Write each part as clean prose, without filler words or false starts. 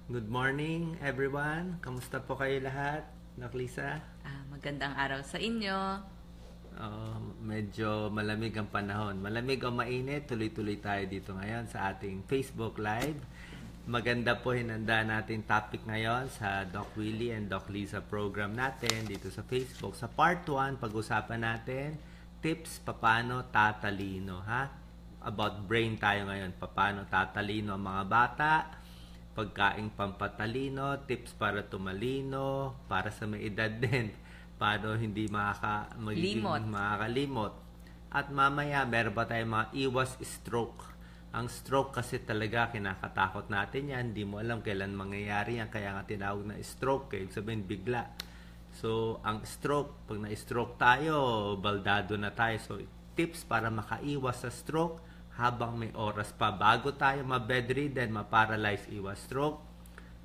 Good morning, everyone. Kamusta po kayo lahat? Naklisa? Magandang araw sa inyo. Medyo malamig ang panahon. Malamig o mainit, tuloy-tuloy tayo dito ngayon sa ating Facebook Live. Maganda po hinanda natin topic ngayon sa Doc Willie and Doc Lisa program natin dito sa Facebook. Sa part 1, pag-usapan natin tips paano tatalino, ha? About brain tayo ngayon. Paano tatalino ang mga bata, pagkaing pampatalino, tips para tumalino, para sa may edad din, paano hindi makakalimot. At mamaya, meron ba tayong mga iwas stroke? Ang stroke kasi talaga kinakatakot natin yan. Hindi mo alam kailan mangyayari yan. Kaya nga tinawag na stroke. Kaya sabihin bigla. So, ang stroke, pag na-stroke tayo, baldado na tayo. So, tips para makaiwas sa stroke habang may oras pa. Bago tayo ma-bedridden, ma-paralyze, iwas stroke.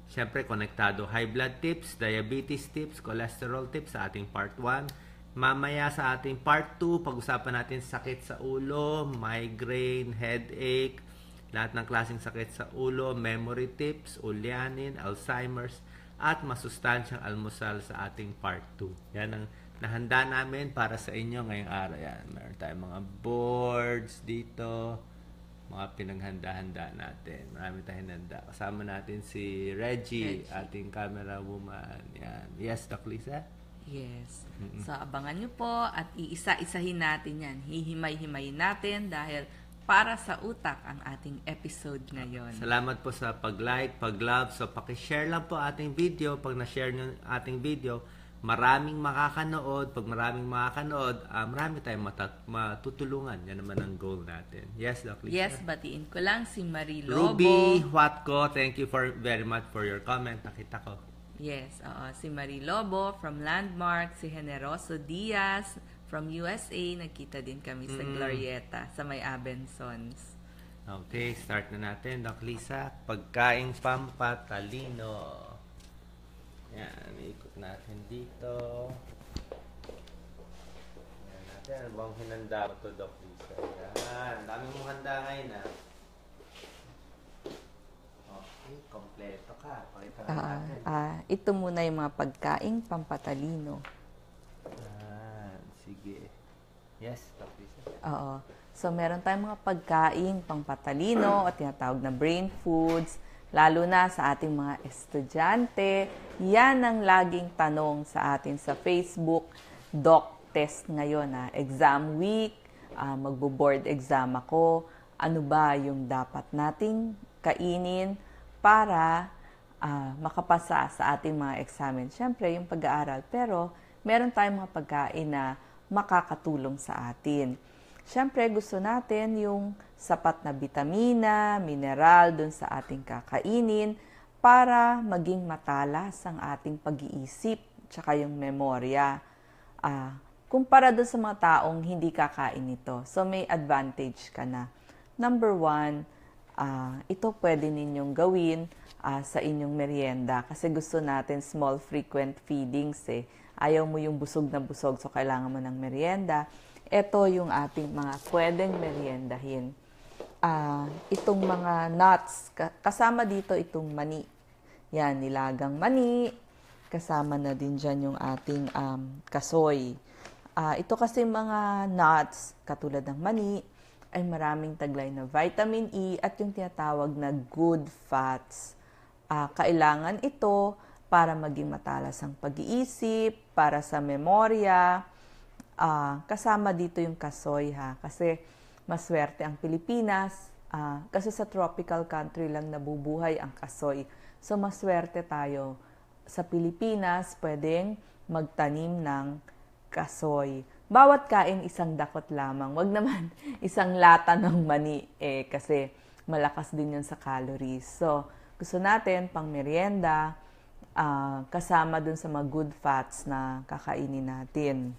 Siyempre, konektado high blood tips, diabetes tips, cholesterol tips sa ating part 1. Mamaya sa ating part 2, pag-usapan natin sakit sa ulo, migraine, headache, lahat ng klaseng sakit sa ulo, memory tips, ulyanin, Alzheimer's, at masustansyang almusal sa ating part 2. Yan ang nahanda namin para sa inyo ngayong araw. Yan. Meron tayong mga boards dito, mga pinaghanda-handa natin. Marami tayong handa. Kasama natin si Reggie, ating camera woman. Yan. Yes, Doc Lisa? Yes. So, abangan nyo po at iisa-isahin natin yan. Hihimay-himayin natin dahil para sa utak ang ating episode ngayon. Salamat po sa pag-like, pag-love. So, pakishare lang po ating video. Pag na-share nyo ating video, maraming makakanood. Pag maraming makakanood, marami tayong matutulungan. Yan naman ang goal natin. Yes, Doc Lisa? Yes, batiin ko lang si Marie Lobo. Ruby Huatco, thank you very much for your comment. Nakita ko. Yes, si Marie Lobo from Landmark, si Generoso Diaz from USA, nagkita din kami sa Glorieta, sa may Abensons. Okay, start na natin, Doc Lisa. Pagkaing pampatalino. Yan, ikot natin dito. Yan natin, ano bang hinanda ko to, Doc Lisa? Yan, dami mong handa ngayon, ha? Okay, kompleto ka. Pakita natin. Ito muna yung mga pagkaing pampatalino. Sige. Yes, Doc Lisa. Oo. So, meron tayong mga pagkaing pampatalino at tinatawag na brain foods, lalo na sa ating mga estudyante. Yan ang laging tanong sa atin sa Facebook. Doc test ngayon, exam week, magbo-board exam ako. Ano ba yung dapat nating kainin para makapasa sa ating mga examen? Siyempre, yung pag-aaral. Pero, meron tayong mga pagkain na makakatulong sa atin. Siyempre, gusto natin yung sapat na bitamina, mineral dun sa ating kakainin para maging matalas ang ating pag-iisip tsaka yung memorya. Kumpara dun sa mga taong hindi kakain ito. So, may advantage ka na. Number 1, ito pwede ninyong gawin sa inyong merienda kasi gusto natin small frequent feedings Ayaw mo yung busog na busog, so kailangan mo ng merienda. Ito yung ating mga pwedeng meriendahin. Itong mga nuts, kasama dito itong mani. Yan, nilagang mani. Kasama na din dyan yung ating kasoy. Ito kasi mga nuts, katulad ng mani, ay maraming taglay na vitamin E at yung tinatawag na good fats. Kailangan ito para maging matalas ang pag-iisip, para sa memorya. Kasama dito yung kasoy kasi maswerte ang Pilipinas. Kasi sa tropical country lang nabubuhay ang kasoy. So maswerte tayo. Sa Pilipinas, pwedeng magtanim ng kasoy. Bawat kain isang dakot lamang. Wag naman isang lata ng mani kasi malakas din yun sa calories. So gusto natin pang merienda, kasama dun sa mga good fats na kakainin natin.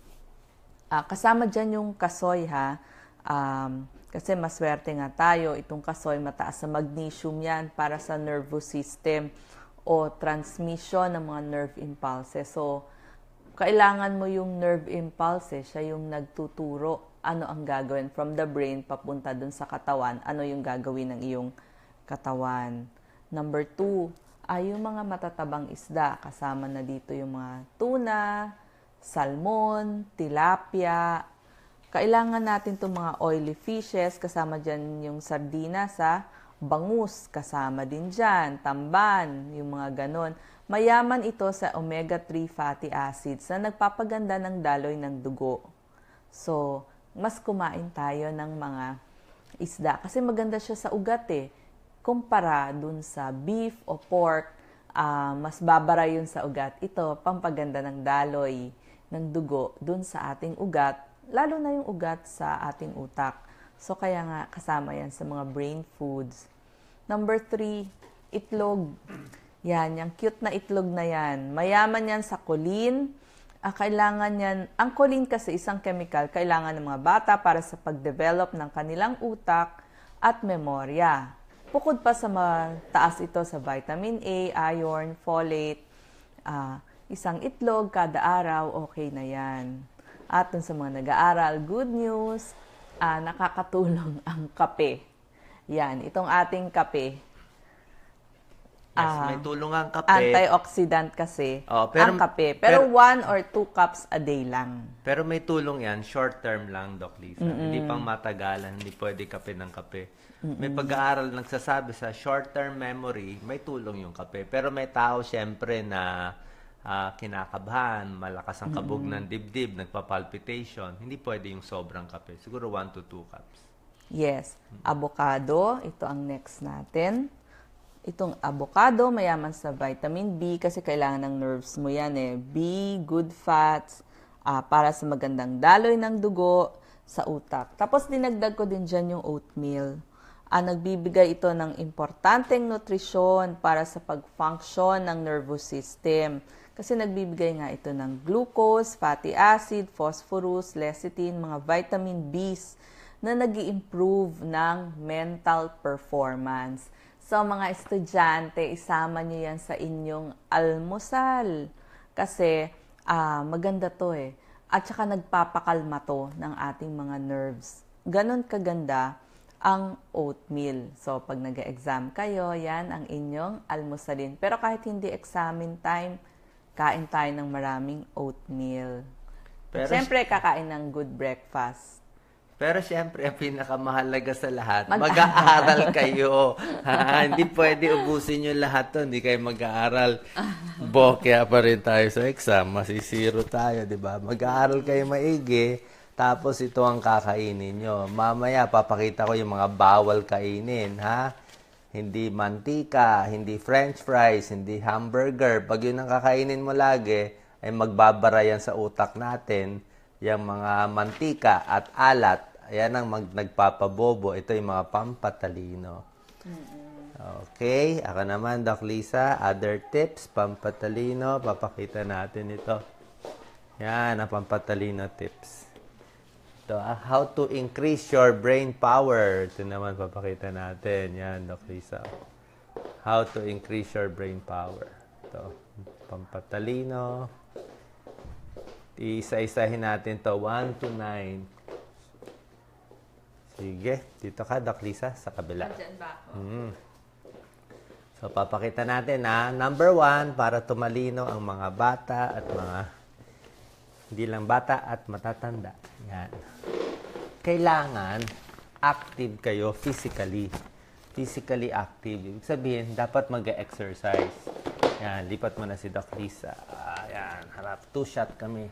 Kasama dyan yung kasoy kasi maswerte nga tayo. Itong kasoy, mataas sa magnesium yan para sa nervous system o transmission ng mga nerve impulses. So, kailangan mo yung nerve impulses, siya yung nagtuturo ano ang gagawin from the brain papunta dun sa katawan, ano yung gagawin ng iyong katawan. Number 2, ay yung mga matatabang isda. Kasama na dito yung mga tuna, salmon, tilapia. Kailangan natin itong mga oily fishes, kasama dyan yung sardina sa bangus, kasama din dyan, tamban, yung mga ganon. Mayaman ito sa omega-3 fatty acids na nagpapaganda ng daloy ng dugo. So, mas kumain tayo ng mga isda kasi maganda siya sa ugat Kumpara dun sa beef o pork, mas babara yun sa ugat. Ito, pampaganda ng daloy ng dugo dun sa ating ugat, lalo na yung ugat sa ating utak. So, kaya nga kasama yan sa mga brain foods. Number 3, itlog. Yan, yung cute na itlog na yan. Mayaman yan sa choline. Kailangan yan, ang choline kasi isang chemical, kailangan ng mga bata para sa pag-develop ng kanilang utak at memorya. Bukod pa sa mataas ito sa vitamin A, iron, folate, isang itlog kada araw, okay na yan. At dun sa mga nag-aaral, good news, nakakatulong ang kape. Yan, itong ating kape. Yes, may tulong ang kape. Antioxidant kasi ang kape. Pero 1 or 2 cups a day lang. Pero may tulong yan, short term lang, Doc Lisa. Hindi pang matagalan, hindi pwede kape ng kape. May pag-aaral nagsasabi sa short-term memory, may tulong yung kape. Pero may tao siyempre na kinakabahan, malakas ang kabog ng dibdib, nagpa-palpitation. Hindi pwede yung sobrang kape. Siguro 1 to 2 cups. Yes. Avocado, ito ang next natin. Itong avocado, mayaman sa vitamin B kasi kailangan ng nerves mo yan B, good fats, para sa magandang daloy ng dugo sa utak. Tapos dinagdag ko din dyan yung oatmeal. Nagbibigay ito ng importanteng nutrisyon para sa pag-function ng nervous system. Kasi nagbibigay nga ito ng glucose, fatty acid, phosphorus, lecithin, mga vitamin Bs na nag-i-improve ng mental performance. So mga estudyante, isama nyo yan sa inyong almusal. Kasi maganda to At saka nagpapakalma to ng ating mga nerves. Ganon kaganda ang oatmeal. So, pag nag-exam kayo, yan ang inyong almusalin. Pero kahit hindi examen time, kain tayo ng maraming oatmeal. Pero siyempre, kakain ng good breakfast. Pero siyempre, ang pinakamahalaga sa lahat, mag-aaral kayo. Hindi pwede ubusin yung lahat to. Hindi kayo mag-aaral. Bokya pa rin tayo sa exam. Masisiro tayo, di ba? Mag-aaral kayo maigi. Tapos ito ang kakainin nyo. Mamaya, papakita ko yung mga bawal kainin, Hindi mantika, hindi french fries, hindi hamburger. Pag yun ang kakainin mo lagi, ay magbabara yan sa utak natin. Yung mga mantika at alat, ayan ang nagpapabobo. Ito yung mga pampatalino. Okay, ako naman, Doc Lisa. Other tips, pampatalino. Papakita natin ito. Yan, ang pampatalino tips. Ito, how to increase your brain power. Ito naman, papakita natin. Yan, Doc Lisa. How to increase your brain power. Ito, pampatalino. Isa-isahin natin to 1 to 9. Sige, dito ka, Doc Lisa, sa kabila. Diyan ba ako? So, papakita natin number 1, para tumalino ang mga bata at mga hindi lang bata at matatanda. Yan. Kailangan active kayo physically. Physically active. Ibig sabihin, dapat mag-exercise. Yan, lipat mo na si Doc Lisa. Yan, harap. 2 shot kami.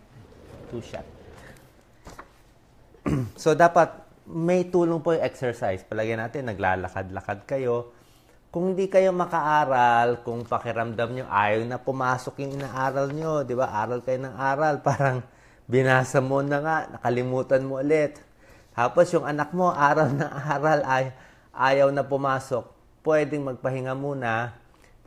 2 shot. So, dapat may tulong po yung exercise. Palagyan natin, naglalakad-lakad kayo. Kung hindi kayo makaaral, kung pakiramdam nyo, ayaw na pumasok yung inaaral nyo, di ba? Aral kayo ng aral, parang binasa mo na nga, nakalimutan mo ulit. Tapos yung anak mo, aral na aral, ayaw na pumasok. Pwedeng magpahinga muna,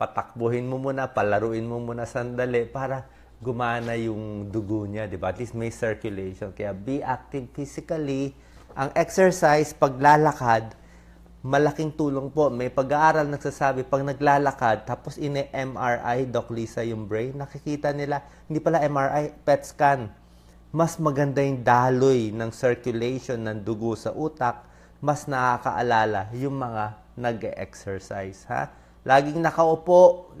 patakbuhin mo muna, palaruin mo muna sandali para gumana yung dugo niya, di ba? At least may circulation. Kaya be active physically. Ang exercise, paglalakad, malaking tulong po. May pag-aaral nagsasabi, pag naglalakad, tapos ine-MRI, Doc Lisa, yung brain, nakikita nila, hindi pala MRI, PET scan. Mas maganda yung daloy ng circulation ng dugo sa utak, mas nakakaalala yung mga nag-exercise, laging nakaupo,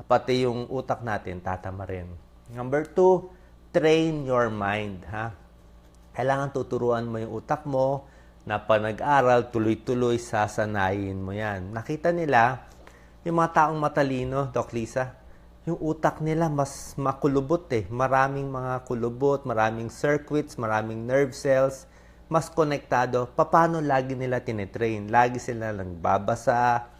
pati yung utak natin tatama rin. Number 2, train your mind, ha? Kailangan tuturuan mo yung utak mo na panag-aral, tuloy-tuloy, sasanayin mo yan. Nakita nila, yung mga taong matalino, Doc Lisa, yung utak nila mas makulubot eh. Maraming mga kulubot, maraming circuits, maraming nerve cells, mas konektado. Paano lagi nila tinetrain? Lagi sila nagbabasa.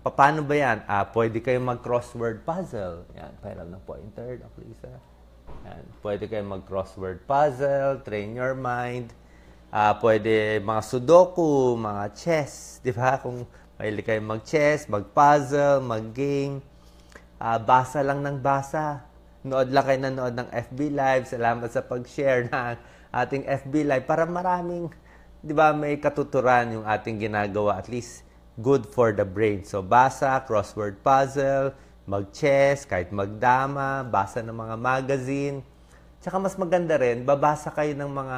Paano ba yan? Pwede kayong mag-crossword puzzle. Yan, pairal ng pointer, Doc Lisa. Yan. Pwede kayong mag-crossword puzzle, train your mind. Pwede mga sudoku, mga chess. Di ba? Kung mahilig kayong mag-chess, mag-puzzle, mag-game. Basa lang ng basa. Nood lang kayo nanood ng FB Live. Salamat sa pag-share ng ating FB Live. Para maraming, di ba, may katuturan yung ating ginagawa. At least, good for the brain. So, basa, crossword puzzle, mag-chess, kahit magdama, basa ng mga magazine. Tsaka mas maganda rin, babasa kayo ng mga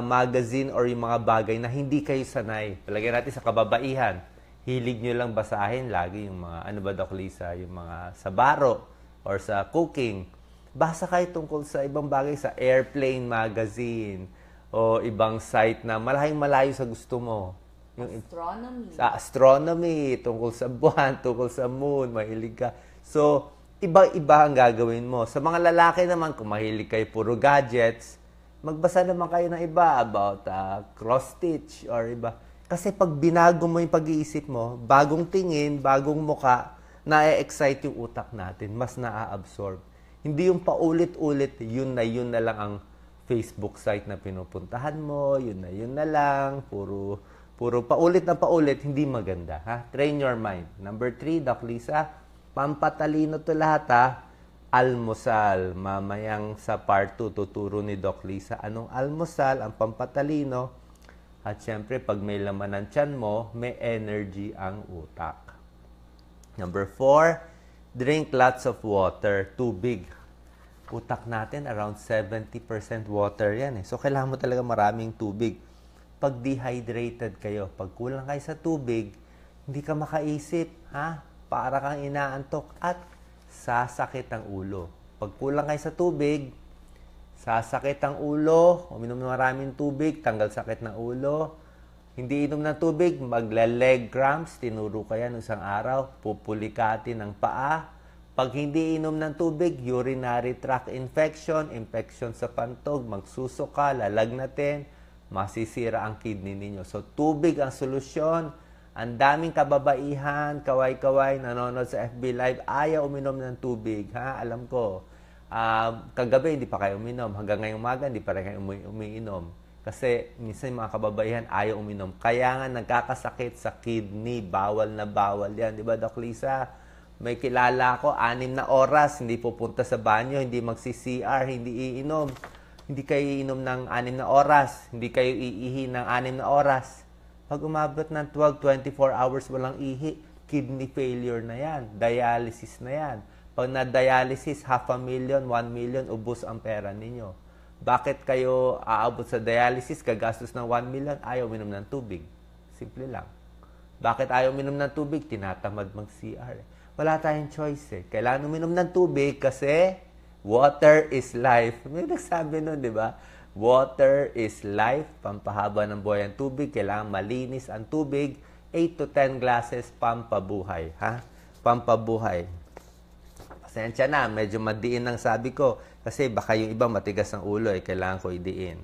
magazine or yung mga bagay na hindi kayo sanay. Palagay natin sa kababaihan. Hilig nyo lang basahin lagi yung mga, ano ba, Doc Lisa, yung mga sa baro or sa cooking. Basa kayo tungkol sa ibang bagay, sa airplane magazine o ibang site na malayo sa gusto mo. Astronomy. Sa astronomy, tungkol sa buwan, tungkol sa moon, mahilig ka. So, iba-iba ang gagawin mo. Sa mga lalaki naman, kung mahilig kayo puro gadgets, magbasa naman kayo ng iba about cross-stitch or iba. Kasi pag binago mo yung pag-iisip mo, bagong tingin, bagong muka, na-excite yung utak natin, mas na-absorb. Hindi yung paulit-ulit, yun na lang ang Facebook site na pinupuntahan mo, yun na lang, puro paulit na paulit, hindi maganda. Ha? Train your mind. Number 3, Doc Lisa, pampatalino to lahat ha. Almusal. Mamayang sa part 2, tuturo ni Doc Lisa anong almusal, ang pampatalino. At syempre, pag may laman ng tiyan mo, may energy ang utak. Number 4, drink lots of water. Tubig. Utak natin, around 70% water yan eh. So, kailangan mo talaga maraming tubig. Pag dehydrated kayo, pag kulang kayo sa tubig, hindi ka makaisip, ha? Para kang inaantok at sasakit ang ulo. Pag kulang kayo sa tubig, sasakit ang ulo, uminom ng maraming tubig, tanggal sakit ng ulo. Hindi inom ng tubig, magla-leg cramps, tinuro ka yan isang araw, pupulikatin ng paa. Pag hindi inom ng tubig, urinary tract infection, infection sa pantog, magsusuka, lalagnatin, masisira ang kidney ninyo. So, tubig ang solusyon. Ang daming kababaihan, kaway-kaway, nanonood sa FB Live, ayaw uminom ng tubig. Ha? Alam ko. Kagabi, hindi pa kayo uminom. Hanggang ngayong umaga, hindi pa rin kayo umiinom. Kasi, minsan yung mga kababaihan, ayaw uminom. Kaya nga, nagkakasakit sa kidney. Bawal na bawal yan. Di ba, Doc Lisa? May kilala ko, 6 na oras, hindi pupunta sa banyo, hindi magsi-CR, hindi iinom. Hindi kayo iinom ng 6 na oras. Hindi kayo iihi ng 6 na oras. Pag umabot ng 12, 24 hours walang ihi, kidney failure na yan. Dialysis na yan. Pag na-dialysis, 500,000, 1 million, ubos ang pera ninyo. Bakit kayo aabot sa dialysis, gagastos ng 1 million, ayaw minom ng tubig? Simple lang. Bakit ayaw minom ng tubig? Tinatamad mag-CR. Wala tayong choice eh. Kailangan uminom ng tubig kasi water is life. May nagsabi nun, di ba? Water is life. Pampahaba ng buhay ang tubig. Kailangan malinis ang tubig. 8 to 10 glasses, pampabuhay. Ha? Pampabuhay. Pasensya na, medyo madiin ang sabi ko. Kasi baka yung iba matigas ang ulo, kailangan ko idiin.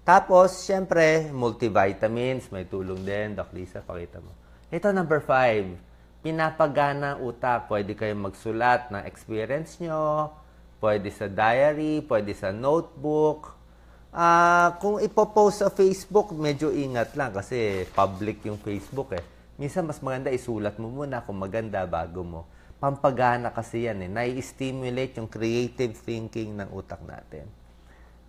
Tapos, syempre, multivitamins. May tulong din. Doc Lisa, pakita mo. Ito, number 5. Pinapagana ang utak. Pwede kayong magsulat ng experience nyo. Pwede sa diary, pwede sa notebook. Kung ipopost sa Facebook, medyo ingat lang kasi public yung Facebook eh. Minsan mas maganda isulat mo muna kung maganda bago mo. Pampagana kasi yan eh. Nai-stimulate yung creative thinking ng utak natin.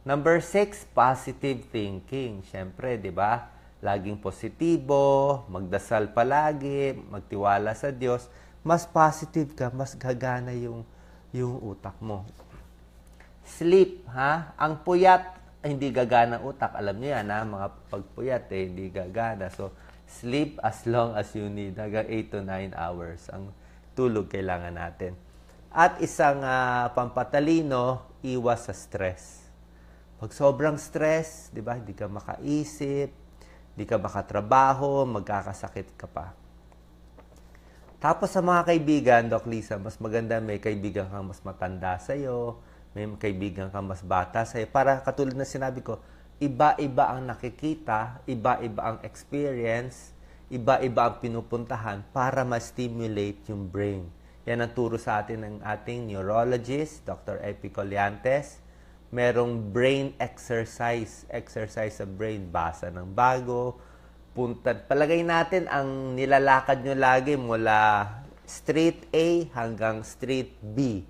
Number 6, positive thinking. Siyempre, di ba? Laging positibo, magdasal palagi, magtiwala sa Diyos. Mas positive ka, mas gagana yung utak mo. Sleep, ha? Ang puyat, hindi gagana utak. Alam niyo yan, ha? Mga pagpuyat, hindi gagana. So, Sleep as long as you need. Hanggang 8 to 9 hours ang tulog kailangan natin. At isang pampatalino, iwas sa stress. Pag sobrang stress, di ba, hindi ka makaisip, hindi ka makatrabaho, magkakasakit ka pa. Tapos sa mga kaibigan, Doc Lisa, mas maganda may kaibigan kang mas matanda sa'yo, may kaibigan kang mas bata sa'yo. Para katulad na sinabi ko, iba-iba ang nakikita, iba-iba ang experience, iba-iba ang pinupuntahan para ma-stimulate yung brain. Yan ang turo sa atin ng ating neurologist, Dr. Epi Colliantes. Merong brain exercise sa brain, basa ng bago, palagay natin ang nilalakad nyo lagi mula street A hanggang street B.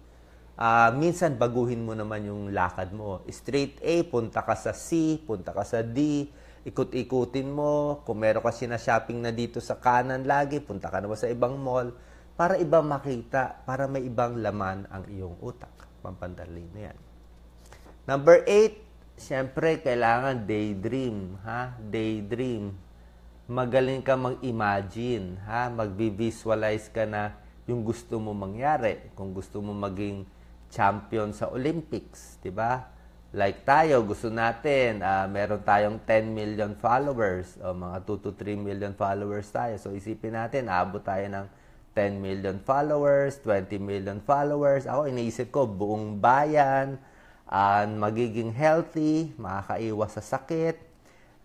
Minsan baguhin mo naman yung lakad mo. Street A, punta ka sa C, punta ka sa D, ikut-ikutin mo. Kung meron ka shopping na dito sa kanan lagi, punta ka naman sa ibang mall para ibang makita, para may ibang laman ang iyong utak. Pampantalino yan. Number 8, siyempre kailangan daydream. Daydream. Magaling ka mag-imagine. Magbi-visualize ka na yung gusto mo mangyari. Kung gusto mo maging champion sa Olympics, di ba? Like tayo, gusto natin, meron tayong 10 million followers, o mga 2 to 3 million followers tayo. So isipin natin, aabot tayo ng 10 million followers, 20 million followers. Ako, iniisip ko, buong bayan, magiging healthy, makakaiwas sa sakit.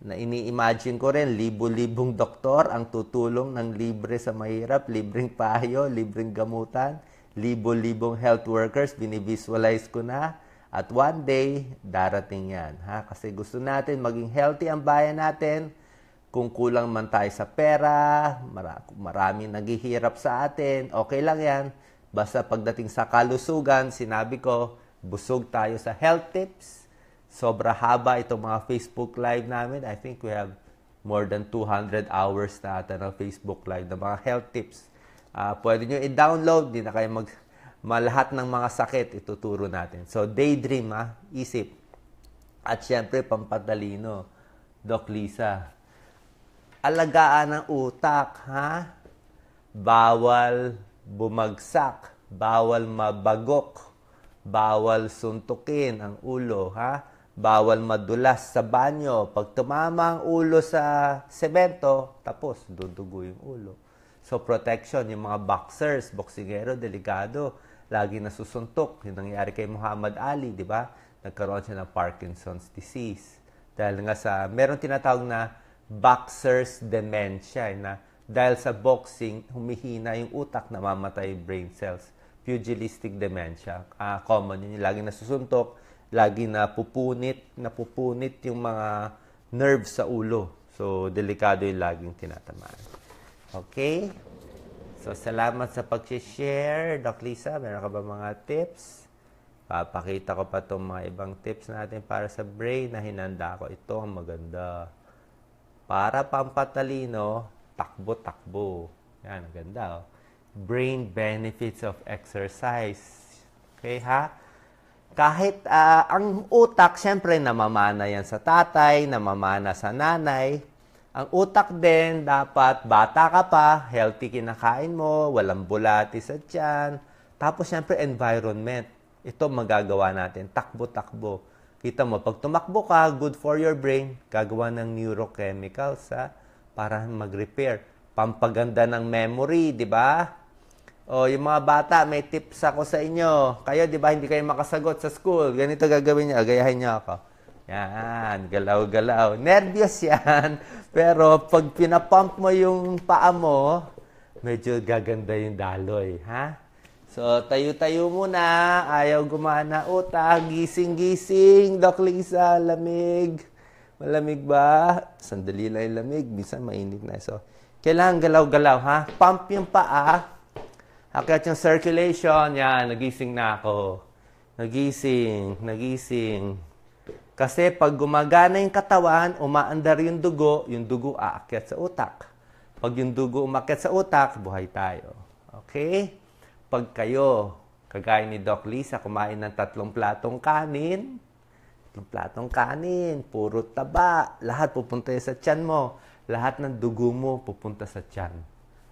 Na ini-imagine ko rin, libo-libong doktor ang tutulong ng libre sa mahirap, libreng payo, libreng gamutan, libo-libong health workers, binivisualize ko na. At one day, darating yan. Kasi gusto natin maging healthy ang bayan natin. Kung kulang man tayo sa pera, maraming naghihirap sa atin, okay lang yan. Basta pagdating sa kalusugan, sinabi ko, busog tayo sa health tips. Sobra haba itong mga Facebook Live namin. I think we have more than 200 hours na ata ng Facebook Live na mga health tips. Pwede nyo i-download, di na kayo malahat ng mga sakit, ituturo natin. So, daydream, isip. At syempre, pampatalino, Doc Lisa. Alagaan ng utak, Bawal bumagsak, bawal mabagok, bawal suntukin ang ulo, Bawal madulas sa banyo. Pag tumama ang ulo sa semento, tapos dudugo yung ulo. So, protection, yung mga boxers, boksingero, delikado, lagi nasusuntok. Yung nangyari kay Muhammad Ali, di ba? Nagkaroon siya ng Parkinson's disease. Dahil nga meron tinatawag na boxer's dementia, na dahil sa boxing, humihina yung utak, namamatay yung brain cells. Pugilistic dementia. Common yun, lagi nasusuntok, lagi napupunit yung mga nerves sa ulo. So, delikado yung laging tinatamaan. Okay? So, salamat sa pag-share. Doc Lisa, meron ka ba mga tips? Papakita ko pa itong mga ibang tips natin para sa brain na hinanda ko. Ito ang maganda. Para pampatalino, takbo-takbo. Yan, ang ganda. Brain benefits of exercise. Okay, Kahit ang utak, syempre, namamana yan sa tatay, namamana sa nanay. Ang utak din, dapat bata ka pa, healthy kinakain mo, walang bulati sa tiyan. Tapos, syempre, environment. Ito magagawa natin, takbo-takbo. Kita mo, pag tumakbo ka, good for your brain, gagawa ng neurochemicals para mag-repair. Pampaganda ng memory, di ba? O, yung mga bata, may tips ako sa inyo. Kayo, di ba, hindi kayo makasagot sa school. Ganito gagawin niyo. Gayahin niyo ako. Yan, galaw-galaw. Nervyos yan. Pero, pag pinapump mo yung paa mo, medyo gaganda yung daloy. So, tayo-tayo muna. Ayaw gumana utak. Gising-gising. Doc Lisa, lamig. Malamig ba? Sandali lang yung lamig. Minsan mainit na. So, kailangan galaw-galaw, Pump yung paa. Akyat yung circulation, yan, nagising na ako. Nagising. Kasi pag gumagana yung katawan, umaandar yung dugo aakyat sa utak. Pag yung dugo umakyat sa utak, buhay tayo. Okay? Pag kayo, kagaya ni Doc Lisa, kumain ng 3 platong kanin, puro taba, lahat pupunta sa tiyan mo. lahat ng dugo mo pupunta sa tiyan.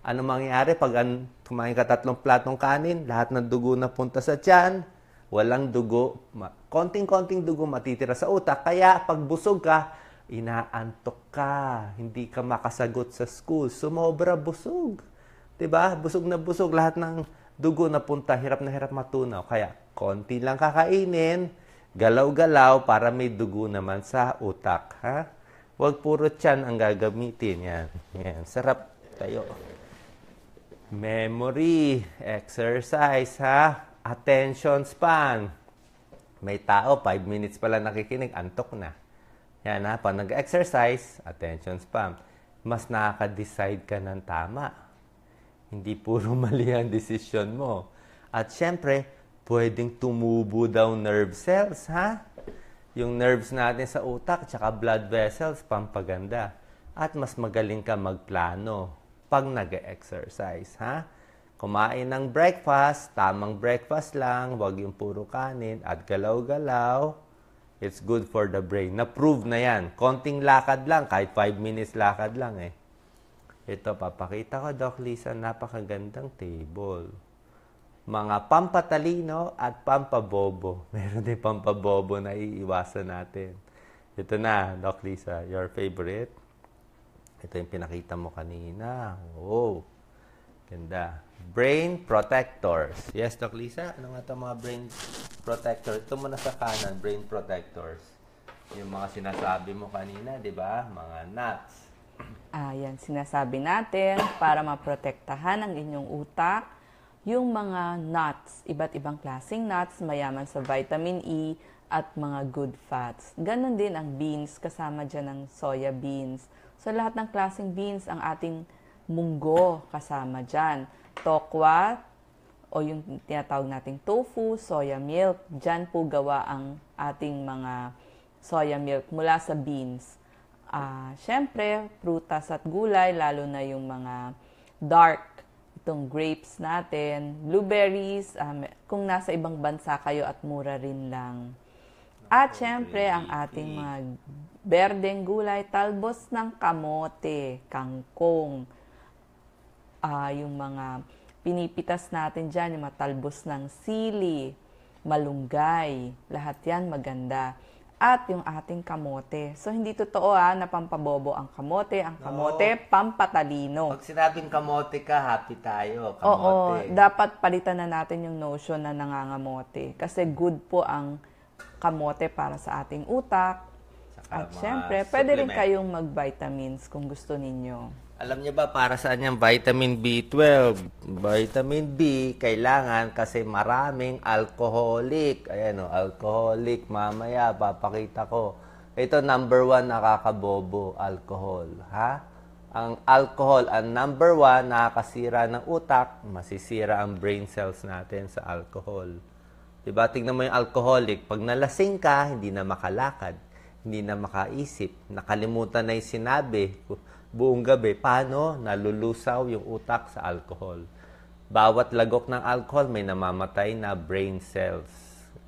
Ano mangyayari pag kumain ka 3 platong kanin, lahat ng dugo na punta sa tiyan, walang dugo, konting-konting dugo matitira sa utak. Kaya pag busog ka, inaantok ka, hindi ka makasagot sa school, sumobra busog. 'Di ba? Busog na busog, lahat ng dugo na punta, hirap na hirap matunaw. Kaya konti lang kakainin, galaw-galaw para may dugo naman sa utak, ha? Huwag puro tiyan ang gagamitin. Yan. Yan. Sarap tayo. Memory, exercise, ha? Attention span. May tao, 5 minutes pala nakikinig, antok na. Yan, ha? Pag nag-exercise, attention span. Mas nakaka-decide ka ng tama. Hindi puro mali ang desisyon mo. At syempre, pwedeng tumubo daw nerve cells, ha? Yung nerves natin sa utak, tsaka blood vessels, pampaganda. At mas magaling ka magplano pag nag-exercise, ha? Kumain ng breakfast, tamang breakfast lang, wag yung puro kanin, at galaw-galaw. It's good for the brain. Na-prove na yan. Konting lakad lang, kahit 5 minutes lakad lang eh. Ito, papakita ko, Doc Lisa, napakagandang table. Mga pampatalino at pampabobo. Meron din pampabobo na iiwasan natin. Ito na, Doc Lisa, your favorite. Ito yung pinakita mo kanina. Wow. Ganda. Brain protectors. Yes, Doc Lisa? Ano nga ito mga brain protectors? Ito muna sa kanan, brain protectors. Yung mga sinasabi mo kanina, di ba? Mga nuts. Yan, sinasabi natin para maprotektahan ang inyong utak, yung mga nuts, iba't ibang klaseng nuts, mayaman sa vitamin E at mga good fats. Ganon din ang beans, kasama dyan ang soya beans. So, lahat ng klaseng beans, ang ating munggo kasama dyan. Tokwa, o yung tinatawag nating tofu, soya milk, dyan po gawa ang ating mga soya milk mula sa beans. Siyempre, prutas at gulay, lalo na yung mga dark, itong grapes natin, blueberries, kung nasa ibang bansa kayo at mura rin lang. At syempre, ang ating mga berdeng gulay, talbos ng kamote, kangkong, yung mga pinipitas natin dyan, yung mga talbos ng sili, malunggay, lahat yan maganda. At yung ating kamote. So, hindi totoo na pampabobo ang kamote. Ang kamote, pampatalino. Pag sinabing kamote ka, happy tayo. Kamote. Oo, dapat palitan na natin yung notion na nangangamote. Kasi good po ang kamote para sa ating utak. Saka At syempre, pwede rin kayong mag-vitamins kung gusto ninyo. Alam niyo ba para saan yung vitamin B12? Vitamin B, kailangan kasi maraming alcoholic. Ayan o, alcoholic. Mamaya, papakita ko. Ito, number 1 nakakabobo, alcohol. Ha? Ang alcohol, ang number 1, nakakasira ng utak, masisira ang brain cells natin sa alcohol. Diba? Tingnan mo yung alcoholic. Pag nalasing ka, hindi na makalakad, hindi na makaisip, nakalimutan na yung sinabi, buong gabi, paano nalulusaw yung utak sa alcohol. Bawat lagok ng alcohol may namamatay na brain cells.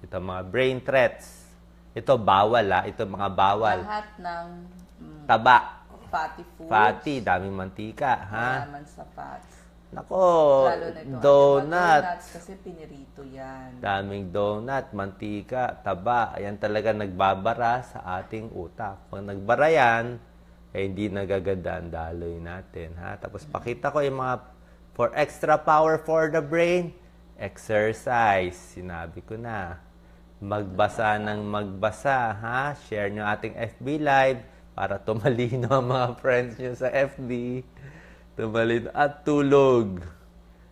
Ito mga brain threats. Ito bawal ito mga bawal. Lahat ng taba, fatty foods. Fatty, daming mantika, ha? Mayaman sa fats. Nako, Lalo na ito, donuts. kasi pinirito yan. Daming donut, mantika, taba. Ayan talaga nagbabara sa ating utak. Pag nagbara yan, hindi nagaganda ang daloy natin, ha? Tapos pakita ko yung mga for extra power for the brain, exercise. Sinabi ko na. Magbasa ng magbasa, ha? Share nyo ating FB Live para tumalino ang mga friends nyo sa FB. Tumalino. At tulog.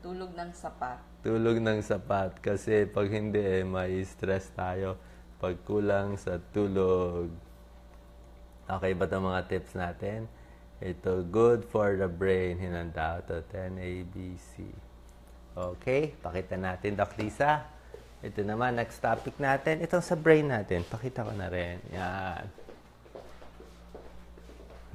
Tulog ng sapat. Tulog ng sapat. Kasi pag hindi, may stress tayo pag kulang sa tulog. Okay ba itong mga tips natin? Ito, good for the brain. Hinanda ito, 10 ABC. Okay, pakita natin, Doc Lisa. Ito naman, next topic natin. Itong sa brain natin. Pakita ko na rin. Yan.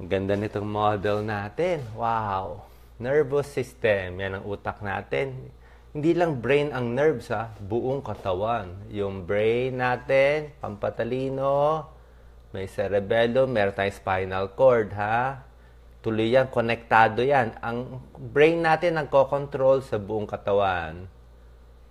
Ang ganda nitong model natin. Wow. Nervous system. Yan ang utak natin. Hindi lang brain ang nerves, buong katawan. Yung brain natin, pampatalino, may cerebellum, meron tayong spinal cord, ha? Tuloy yan, konektado yan. Ang brain natin ang kokontrol sa buong katawan.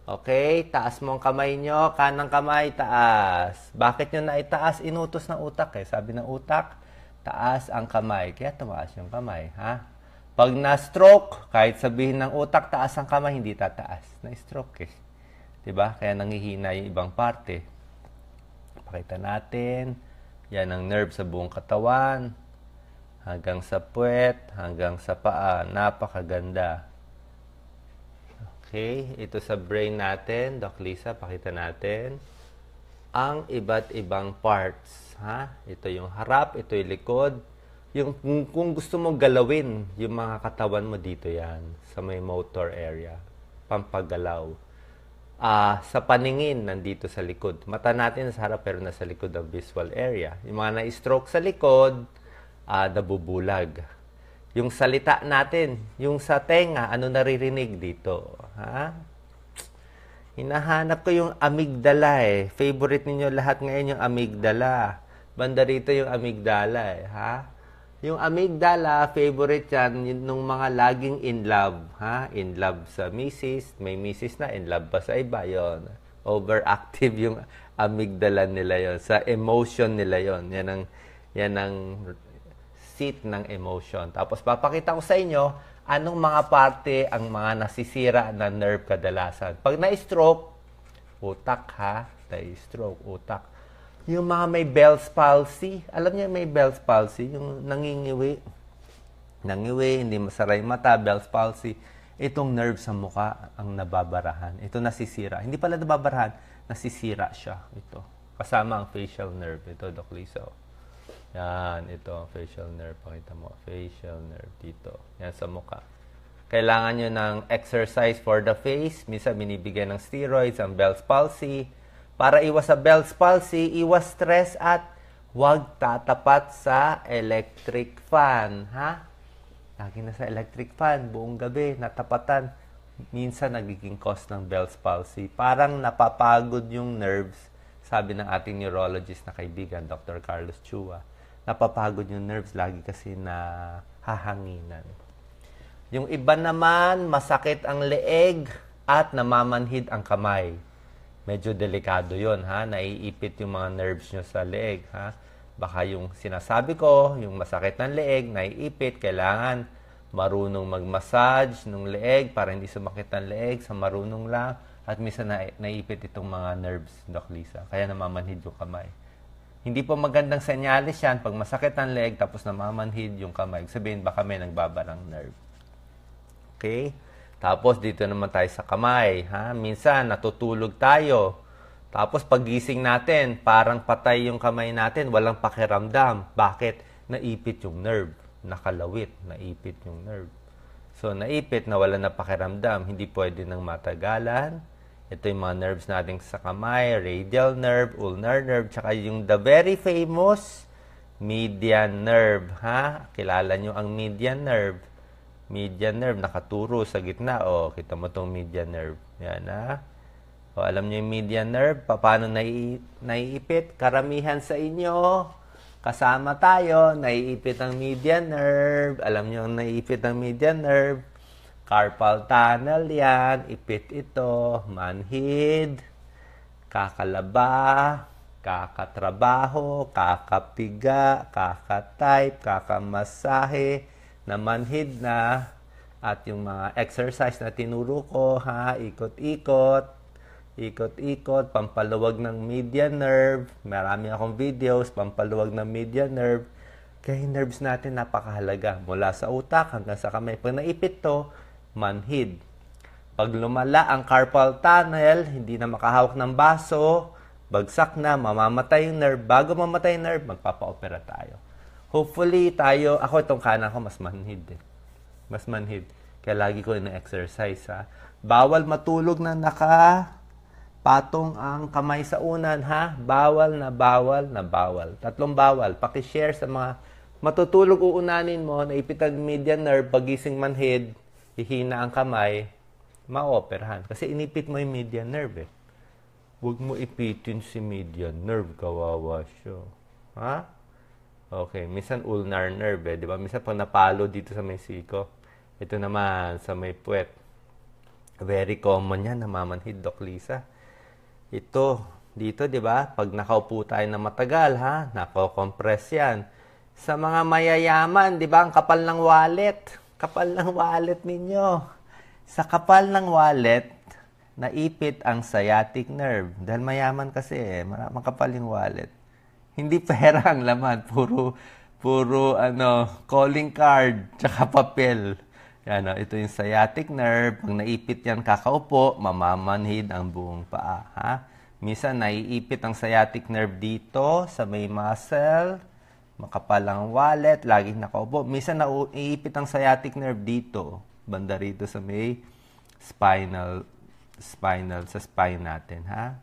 Okay? Taas mo ang kamay nyo, kanang kamay, taas. Bakit nyo na itaas? Inutos ng utak eh. Sabi ng utak, taas ang kamay. Kaya tumaas yung kamay, ha? Pag na-stroke, kahit sabihin ng utak, taas ang kamay, hindi tataas. Na-stroke eh. Diba? Kaya nangihina yung ibang parte. Pakita natin. Yan ang nerve sa buong katawan. Hanggang sa puwet, hanggang sa paa. Napakaganda. Okay, ito sa brain natin. Doc Lisa, pakita natin. Ang iba't ibang parts. Ha? Ito yung harap, ito yung likod. Yung, kung gusto mo galawin, yung mga katawan mo dito yan. Sa may motor area. Pampagalaw. Sa paningin, nandito sa likod. Mata natin sa harap pero nasa likod ang visual area. Yung mga na-stroke sa likod, nabubulag. Yung salita natin, yung sa tenga, ano naririnig dito? Ha? Hinahanap ko yung amygdala eh. Favorite ninyo lahat ngayon yung amygdala. Banda rito yung amygdala eh. Ha? Yung amygdala, favorite yan nung mga laging in love. Ha? In love sa misis, may misis na, in love pa sa iba. Yon. Overactive yung amygdala nila yon. Sa emotion nila yon. Yan ang seat ng emotion. Tapos papakita ko sa inyo anong mga parte ang mga nasisira na nerve kadalasan. Pag na-stroke, utak ha, na-stroke, utak. Yung mga may Bell's palsy, alam niyo may Bell's palsy, yung nangingiwi, hindi masara yung mata, Bell's palsy, itong nerve sa mukha ang nababarahan. Ito nasisira. Hindi pala nababarahan, nasisira siya. Ito. Kasama ang facial nerve. Ito, Doc Lisa. Yan, ito ang facial nerve. Pakita mo, facial nerve dito. Yan sa mukha. Kailangan nyo ng exercise for the face. Minsan binibigyan ng steroids, ang Bell's palsy. Para iwas sa Bell's palsy, iwas stress at huwag tatapat sa electric fan. Ha? Lagi na sa electric fan, buong gabi, natapatan. Minsan nagiging cause ng Bell's palsy. Parang napapagod yung nerves. Sabi ng ating neurologist na kaibigan, Dr. Carlos Chua. Napapagod yung nerves lagi kasi na hahanginan. Yung iba naman, masakit ang leeg at namamanhid ang kamay. Medyo delikado yon ha? Naiipit yung mga nerves nyo sa leeg, ha? Baka yung sinasabi ko, yung masakit ng leeg, naiipit, kailangan marunong mag-massage ng leeg para hindi sumakit ang leeg, sa marunong lang. At minsan naiipit itong mga nerves, Doc Lisa. Kaya namamanhid yung kamay. Hindi po magandang senyalis yan pag masakit ang leeg tapos namamanhid yung kamay. Sabihin, baka may nagbabarang nerve. Okay? Tapos dito naman tayo sa kamay. Ha? Minsan natutulog tayo. Tapos pagising natin, parang patay yung kamay natin, walang pakiramdam. Bakit? Naipit yung nerve. Nakalawit, naipit yung nerve. So, naipit, nawala na pakiramdam. Hindi pwede nang matagalan. Ito yung mga nerves natin sa kamay, radial nerve, ulnar nerve, tsaka yung the very famous median nerve. Ha? Kilala nyo ang median nerve. Median nerve, nakaturo sa gitna. O, kita mo itong median nerve. Yan, ha? O, alam nyo yung median nerve? Paano naiipit? Karamihan sa inyo, kasama tayo, naiipit ang median nerve. Alam nyo ang naiipit ang median nerve? Carpal tunnel yan, ipit ito, manhid, kakalaba, kakatrabaho, kakapiga, kakatype, kakamasahe, na manhid na, at yung mga exercise na tinuro ko, ha, ikot-ikot, pampaluwag ng median nerve, marami akong videos, pampaluwag ng median nerve, kaya yung nerves natin napakahalaga, mula sa utak hanggang sa kamay. Pag naipit to, manhid. Pag lumala ang carpal tunnel, hindi na makahawak ng baso, bagsak na, mamamatay yung nerve. Bago mamatay yung nerve, magpapa-opera tayo. Hopefully tayo, ako itong kanan ko, mas manhid eh. Mas manhid. Kaya lagi ko ina-exercise ha. Bawal matulog na nakapatong ang kamay sa unan ha. Bawal na bawal na bawal. 3 bawal. Paki-share sa mga matutulog uunanin mo, naipit ang median nerve, pagising manhid, hihina ang kamay, ma-operahan. Kasi inipit mo yung median nerve eh. Huwag mo ipitin si median nerve, kawawa siya. Ha? Okay, minsan ulnar nerve, di ba? Minsan pag napalo dito sa may siko. Ito naman sa may puwet. Very common yan, namamanhid, Doc Lisa. Ito, dito, di ba? Pag nakaupo tayo na matagal, ha? Nako-compress yan. Sa mga mayayaman, di ba? Ang kapal ng wallet. Kapal ng wallet ninyo. Sa kapal ng wallet, naipit ang sciatic nerve. Dahil mayaman kasi makapal yung wallet. Hindi pera ang laman. Puro calling card, tsaka papel. Yan, ito yung sciatic nerve. Pag naipit yan kakaupo, mamamanhid ang buong paa. Ha? Minsan, naiipit ang sciatic nerve dito sa may muscle. Makapal ang wallet, laging nakaupo. Minsan, naiipit ang sciatic nerve dito. Banda rito sa may sa spine natin. Ha?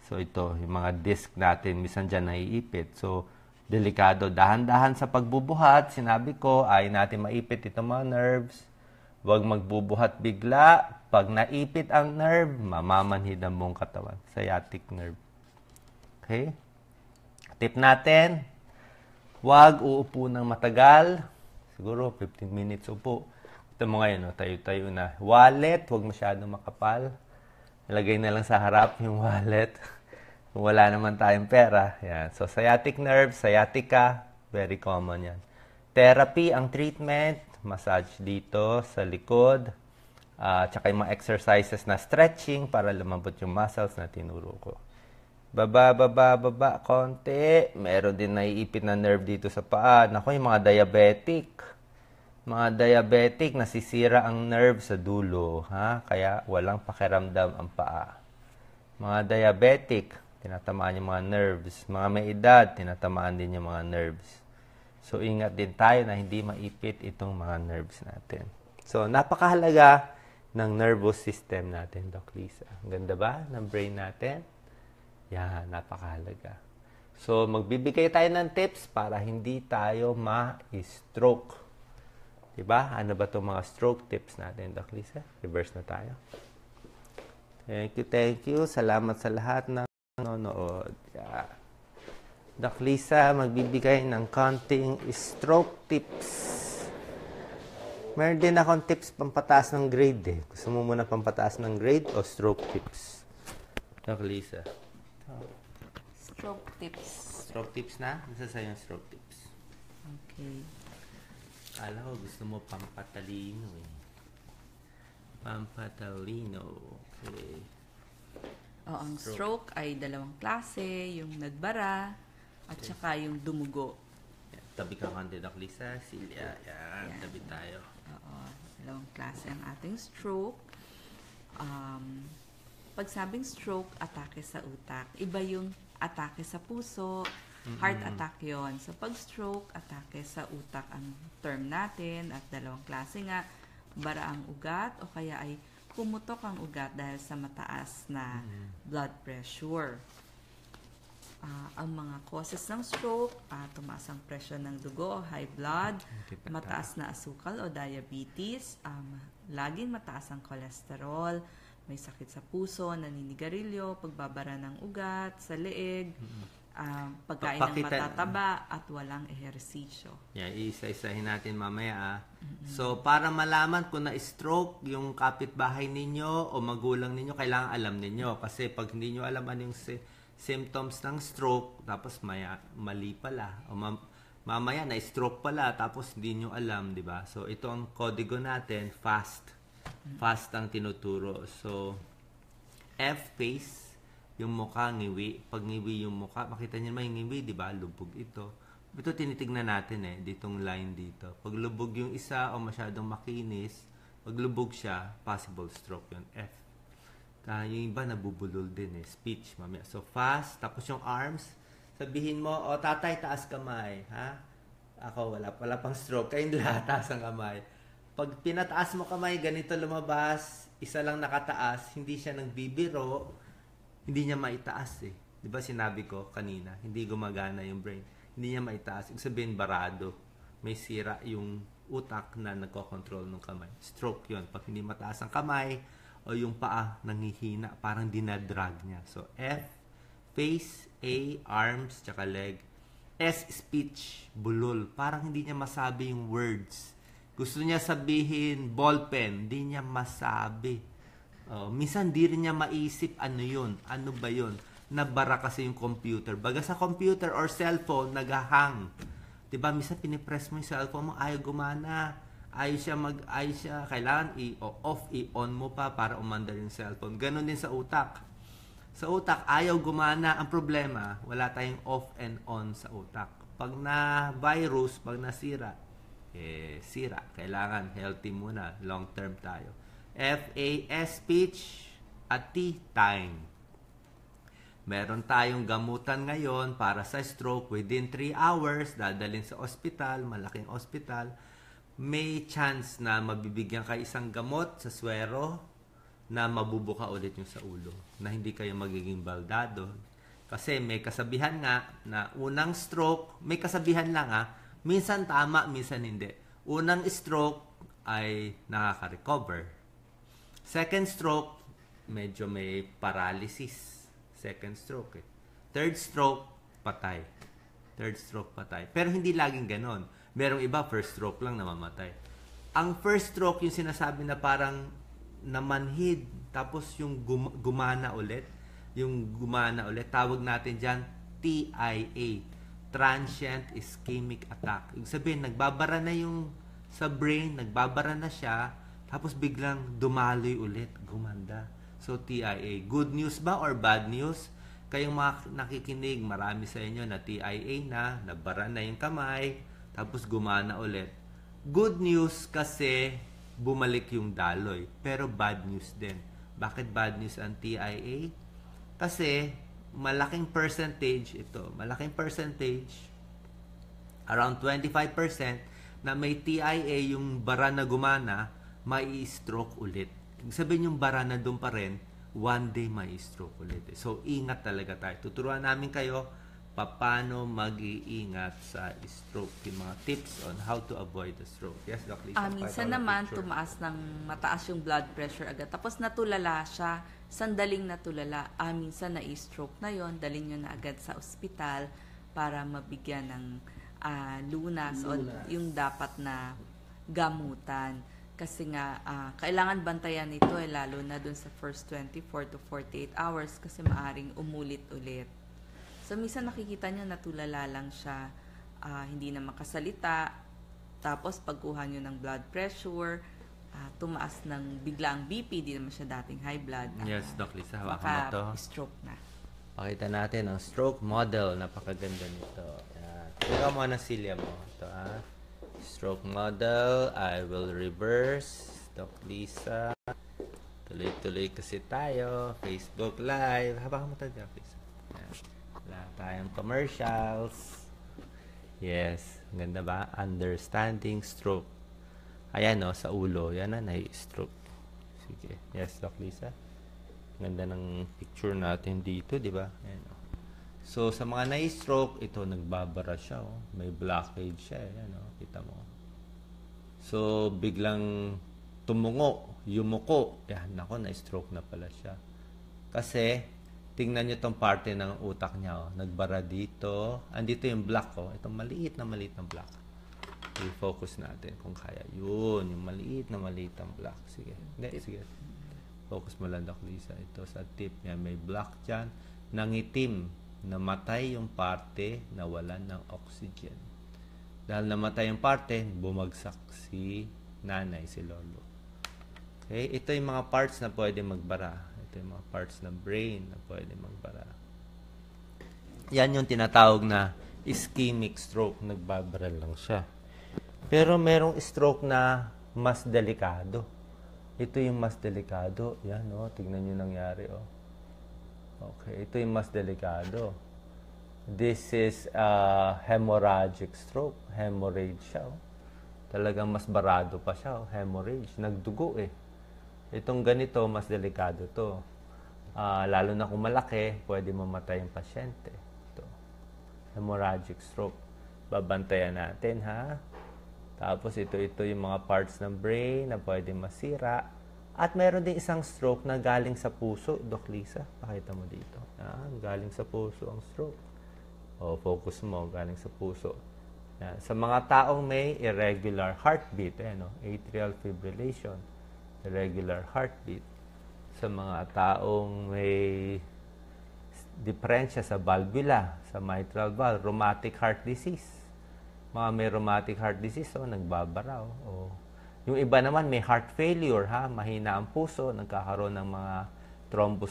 So, ito, yung mga disc natin, minsan dyan naiipit. So, delikado. Dahan-dahan sa pagbubuhat, sinabi ko, ay natin maipit itong mga nerves. Huwag magbubuhat bigla. Pag naipit ang nerve, mamamanhid ang buong katawan. Sciatic nerve. Okay? Tip natin, huwag uupo ng matagal. Siguro, 15 minutes upo. Ito mo ngayon, tayo-tayo na. Wallet, huwag masyadong makapal. Ilagay na lang sa harap yung wallet. Kung wala naman tayong pera. Yan. So, sciatic nerve, sciatica, very common yan. Therapy, ang treatment, massage dito sa likod. Tsaka yung mga exercises na stretching para lumambot yung muscles na tinuro ko. Baba, konti. Meron din naiipit na nerve dito sa paa. Naku, yung mga diabetic. Mga diabetic, nasisira ang nerve sa dulo. Ha? Kaya walang pakiramdam ang paa. Mga diabetic, tinatamaan yung mga nerves. Mga may edad, tinatamaan din yung mga nerves. So, ingat din tayo na hindi maipit itong mga nerves natin. So, napakahalaga ng nervous system natin, Doc Lisa. Ang ganda ba ng brain natin? Yan, napakahalaga. So, magbibigay tayo ng tips para hindi tayo ma-stroke. Diba? Ano ba itong mga stroke tips natin, Doc Lisa? Reverse na tayo. Thank you. Salamat sa lahat ng nanonood. Yeah. Doc Lisa, magbibigay ng konting stroke tips. Meron din akong tips pampataas ng grade eh. Gusto mo muna pampataas ng grade o stroke tips? Doc Lisa. Stroke tips. Stroke tips na? Nasa sa'yo yung stroke tips. Okay. Kala ko gusto mo pampatalino eh. Pampatalino. Okay. Ang stroke ay dalawang klase, yung nagbara at saka yung dumugo. Yan. Tabi ka kante, Doc Lisa. Silya. Yan. Tabi tayo. Dalawang klase ang ating stroke. Pag sabing stroke, atake sa utak. Iba yung atake sa puso, heart attack yon. So, pag stroke, atake sa utak ang term natin at dalawang klase nga, bara ang ugat o kaya ay pumutok ang ugat dahil sa mataas na blood pressure. Ang mga causes ng stroke, tumaas ang presyon ng dugo o high blood, mataas na asukal o diabetes, laging mataas ang cholesterol, may sakit sa puso, naninigarilyo, pagbabara ng ugat, sa leeg, pagkain ng matataba at walang ehersisyo. Yeah, isa-isahin natin mamaya. So, para malaman kung na-stroke yung kapitbahay ninyo o magulang ninyo, kailangan alam ninyo. Kasi pag hindi nyo alam anong symptoms ng stroke, tapos mali pala. O mamaya na-stroke pala, tapos hindi nyo alam, di ba? So, ito ang kodigo natin, FAST. FAST ang tinuturo. So, F, face. Yung mukha, ngiwi. Pag ngiwi yung mukha, makita niyo naman yung ngiwi, di ba? Lubog ito. Ito tinitignan natin ditong line dito. Pag lubog yung isa o masyadong makinis, pag lubog siya, possible stroke yun. F. Yung iba nabubulol din speech, mamaya. So, fast. Tapos yung arms, sabihin mo, tatay, taas kamay. Ha? Ako, wala pang stroke. Kayong lahat, taas ang kamay. Pag pinataas mo kamay, ganito lumabas, isa lang nakataas, hindi siya nagbibiro, hindi niya maitaas Di ba sinabi ko kanina, hindi gumagana yung brain. Hindi niya maitaas. Ibig sabihin, barado. May sira yung utak na nagko-control ng kamay. Stroke yun. Pag hindi mataas ang kamay o yung paa nanghihina, parang dinadrag niya. So, F, face, A, arms, tsaka leg. S, speech, bulol. Parang hindi niya masabi yung words. Gusto niya sabihin ballpen, hindi niya masabi. Minsan di rin niya maisip ano yun, ano ba yun. Nabara kasi yung computer. Baga sa computer or cellphone, nagahang. Diba, minsan pinipress mo yung cellphone mo, ayaw gumana. Ayaw siya, kailangan i-off, i-on mo pa para umandar yung cellphone. Ganon din sa utak. Sa utak, ayaw gumana. Ang problema, wala tayong off and on sa utak. Pag na-virus, pag nasira, sira. Kailangan healthy muna. Long term tayo. F-A-S, speech, at T, time. Meron tayong gamutan ngayon para sa stroke within 3 hours, dadalhin sa ospital, malaking ospital. May chance na mabibigyan ka isang gamot sa swero na mabubuka ulit yung sa ulo, na hindi kayo magiging baldado. Kasi may kasabihan nga na unang stroke, may kasabihan lang minsan tama, minsan hindi. Unang stroke ay nakaka-recover. Second stroke, medyo may paralysis. Second stroke. Third stroke, patay. Third stroke, patay. Pero hindi laging ganon. Merong iba, first stroke lang namamatay. Ang first stroke, yung sinasabi na parang namanhid, tapos yung gumana ulit. Yung gumana ulit, tawag natin dyan, TIA. Transient Ischemic Attack. Ibig sabihin, nagbabara na yung sa brain, nagbabara na siya, tapos biglang dumaloy ulit, gumanda. So, TIA. Good news ba or bad news? Kayong mga nakikinig, marami sa inyo na TIA na, nabara na yung kamay, tapos gumana ulit. Good news kasi bumalik yung daloy. Pero bad news din. Bakit bad news ang TIA? Kasi malaking percentage ito. Malaking percentage, around 25% na may TIA, yung bara na gumana, may stroke ulit. Ibig sabihin yung bara na doon pa rin, one day may stroke ulit. So, ingat talaga tayo. Tuturuan namin kayo paano mag-iingat sa stroke, yung mga tips on how to avoid the stroke. Yes, Doc Lisa? Minsan naman, tumaas ng mataas yung blood pressure agad. Tapos natulala siya, sandaling natulala. Minsan na-stroke na yon, dalhin nyo na agad sa ospital para mabigyan ng lunas o yung dapat na gamutan. Kasi nga, kailangan bantayan ito lalo na dun sa first 24 to 48 hours kasi maaring umulit-ulit. So, minsan nakikita nyo natulala lang siya, hindi na makasalita, tapos pagkuha nyo ng blood pressure, tumaas ng bigla ang BP, di naman siya dating high blood. Yes, Doc Lisa, hawakan mo to. Stroke na. Pakita natin ang stroke model. Napakaganda nito. Yan. Tingnan mo na silya mo. Ito, stroke model. I will reverse. Doc Lisa. Tuloy-tuloy kasi tayo. Facebook Live. Habakan mo tayo, Doc Lisa. Yan. Wala tayong commercials. Yes. Ganda ba? Understanding stroke. Ayan, sa ulo. Yan na, nai-stroke. Sige. Yes, Doc Lisa. Ganda ng picture natin dito, di ba? Ayan, So, sa mga na-stroke, ito, nagbabara siya. May blockage siya. Ayan, kita mo. So, biglang tumungo, yumuko. Yan, nako, na-stroke na pala siya. Kasi, tingnan nyo itong parte ng utak niya. Nagbara dito. Andito yung block. Itong maliit na block. I-focus natin kung kaya. Yun, yung maliit na block. Sige. Hindi, sige. Focus mo lang, Doc Lisa. Ito sa tip niya. May block dyan. Nangitim. Namatay yung parte na wala ng oxygen. Dahil namatay yung parte, bumagsak si nanay, si lolo. Okay? Ito yung mga parts na pwede magbara. Ito yung mga parts ng brain na pwede magbara. Yan yung tinatawag na ischemic stroke. Nagbabara lang siya. Pero merong stroke na mas delikado. Ito yung mas delikado. Yan, tignan nyo nangyari, Okay, ito yung mas delikado. This is hemorrhagic stroke. Hemorrhage siya, Talagang mas barado pa siya, hemorrhage. Nagdugo, Itong ganito, mas delikado to. Lalo na kung malaki, pwede mamatay yung pasyente. Ito. Hemorrhagic stroke. Babantayan natin, ha? Tapos ito yung mga parts ng brain na pwede masira. At meron din isang stroke na galing sa puso. Doc Lisa, pakita mo dito. Galing sa puso ang stroke. O focus mo galing sa puso. Yan. Sa mga taong may irregular heartbeat, atrial fibrillation, irregular heartbeat. Sa mga taong may diferensya sa valvula, sa mitral valve, rheumatic heart disease. Mga may rheumatic heart disease, nagbabara. Yung iba naman may heart failure, mahina ang puso, nagkakaroon ng mga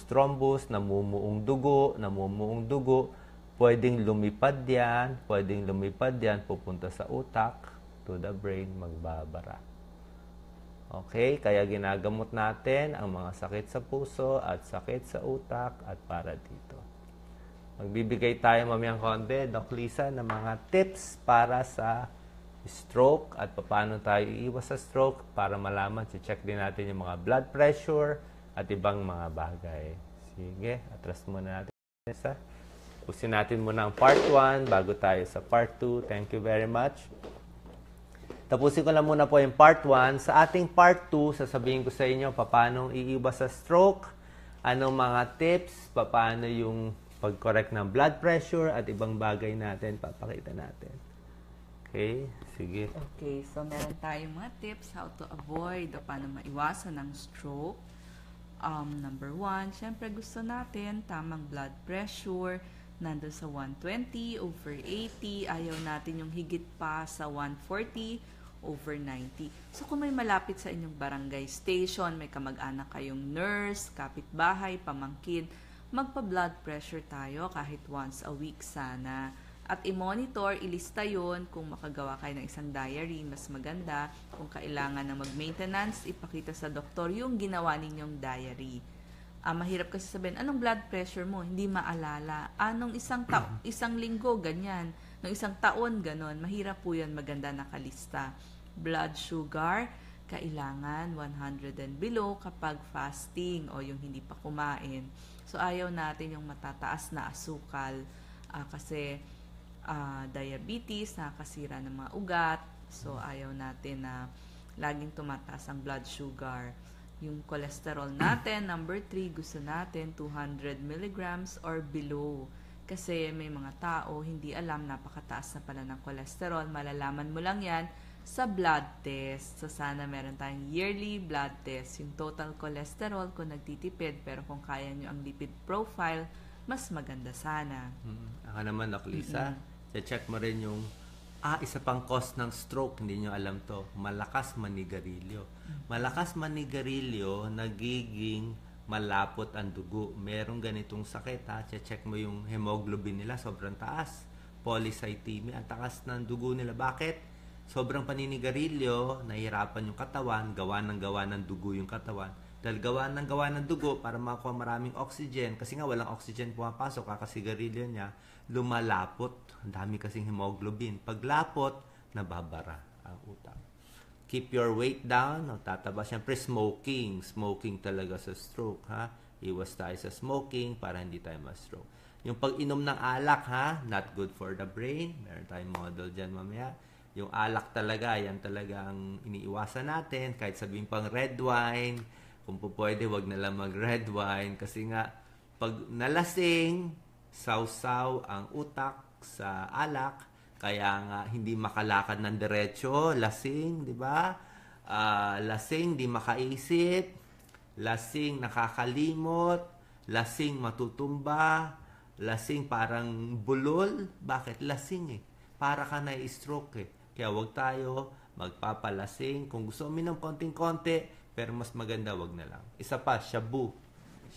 thrombus, namumuong dugo, pwedeng lumipad yan, pupunta sa utak, to the brain, magbabara. Okay, kaya ginagamot natin ang mga sakit sa puso at sakit sa utak at para dito. Magbibigay tayo mamayang konti, Doc Lisa, ng mga tips para sa stroke at paano tayo iiwas sa stroke para malaman, check din natin yung mga blood pressure at ibang mga bagay. Sige, atras muna natin. Pusin natin muna ang part 1 bago tayo sa part 2. Thank you very much. Tapusin ko lang muna po yung part 1. Sa ating part 2, sasabihin ko sa inyo paano iiwas sa stroke, anong mga tips, paano yung pag-correct ng blood pressure at ibang bagay natin, papakita natin. Okay, sige. Okay, so meron tayong mga tips how to avoid o paano maiwasan ng stroke. Number 1, syempre gusto natin tamang blood pressure, nandun sa 120/80, ayaw natin yung higit pa sa 140/90. So kung may malapit sa inyong barangay station, may kamag-anak kayong nurse, kapitbahay, pamangkin, magpa-blood pressure tayo kahit once a week sana. At i-monitor, ilista yon kung makagawa kayo ng isang diary, mas maganda. Kung kailangan ng mag-maintenance, ipakita sa doktor yung ginawa ninyong diary. Mahirap kasi sabihin, anong blood pressure mo? Hindi maalala. Nung isang linggo, ganyan. Nung isang taon, ganon. Mahirap po yan, maganda nakalista. Blood sugar, kailangan 100 and below kapag fasting o yung hindi pa kumain. So, ayaw natin yung matataas na asukal kasi diabetes, nakakasira ng mga ugat. So, ayaw natin na laging tumataas ang blood sugar. Yung cholesterol natin, number 3, gusto natin 200 milligrams or below. Kasi may mga tao, hindi alam, napakataas na pala ng cholesterol. Malalaman mo lang yan sa blood test. So, sana meron tayong yearly blood test. Yung total cholesterol kung nagtitipid. Pero kung kaya nyo ang lipid profile, mas maganda sana. Ako naman, Doc Lisa, check mo rin yung isa pang cause ng stroke, hindi nyo alam to, malakas manigarilyo. Malakas manigarilyo, nagiging malapot ang dugo. Merong ganitong sakit, check mo yung hemoglobin nila, sobrang taas. Polycythemia, ang taas ng dugo nila. Bakit? Sobrang paninigarilyo, nahihirapan yung katawan, gawa ng dugo yung katawan. Dahil gawa ng dugo para makuha maraming oxygen, kasi nga walang oxygen pumapasok, kakasigarilyo niya, lumalapot. Ang dami kasing hemoglobin. Paglapot, nababara ang utak. Keep your weight down, tataba. Siyempre, smoking. Smoking talaga sa stroke, Iwas tayo sa smoking para hindi tayo ma-stroke. Yung pag-inom ng alak, not good for the brain. Meron tayong model dyan mamaya. Yung alak talaga, yan talaga ang iniiwasan natin. Kahit sabihin pang red wine, kung po pwede, wag na lang mag-red wine. Kasi nga, pag nalasing, sausaw ang utak sa alak, kaya nga hindi makalakad ng diretsyo, lasing, di ba? Lasing, di makaisip, lasing, nakakalimot, lasing, matutumba, lasing, parang bulol. Bakit? Lasing para ka na-stroke Kaya wag tayo magpapalasing. Kung gusto uminom konting-konti, pero mas maganda wag na lang. Isa pa, shabu.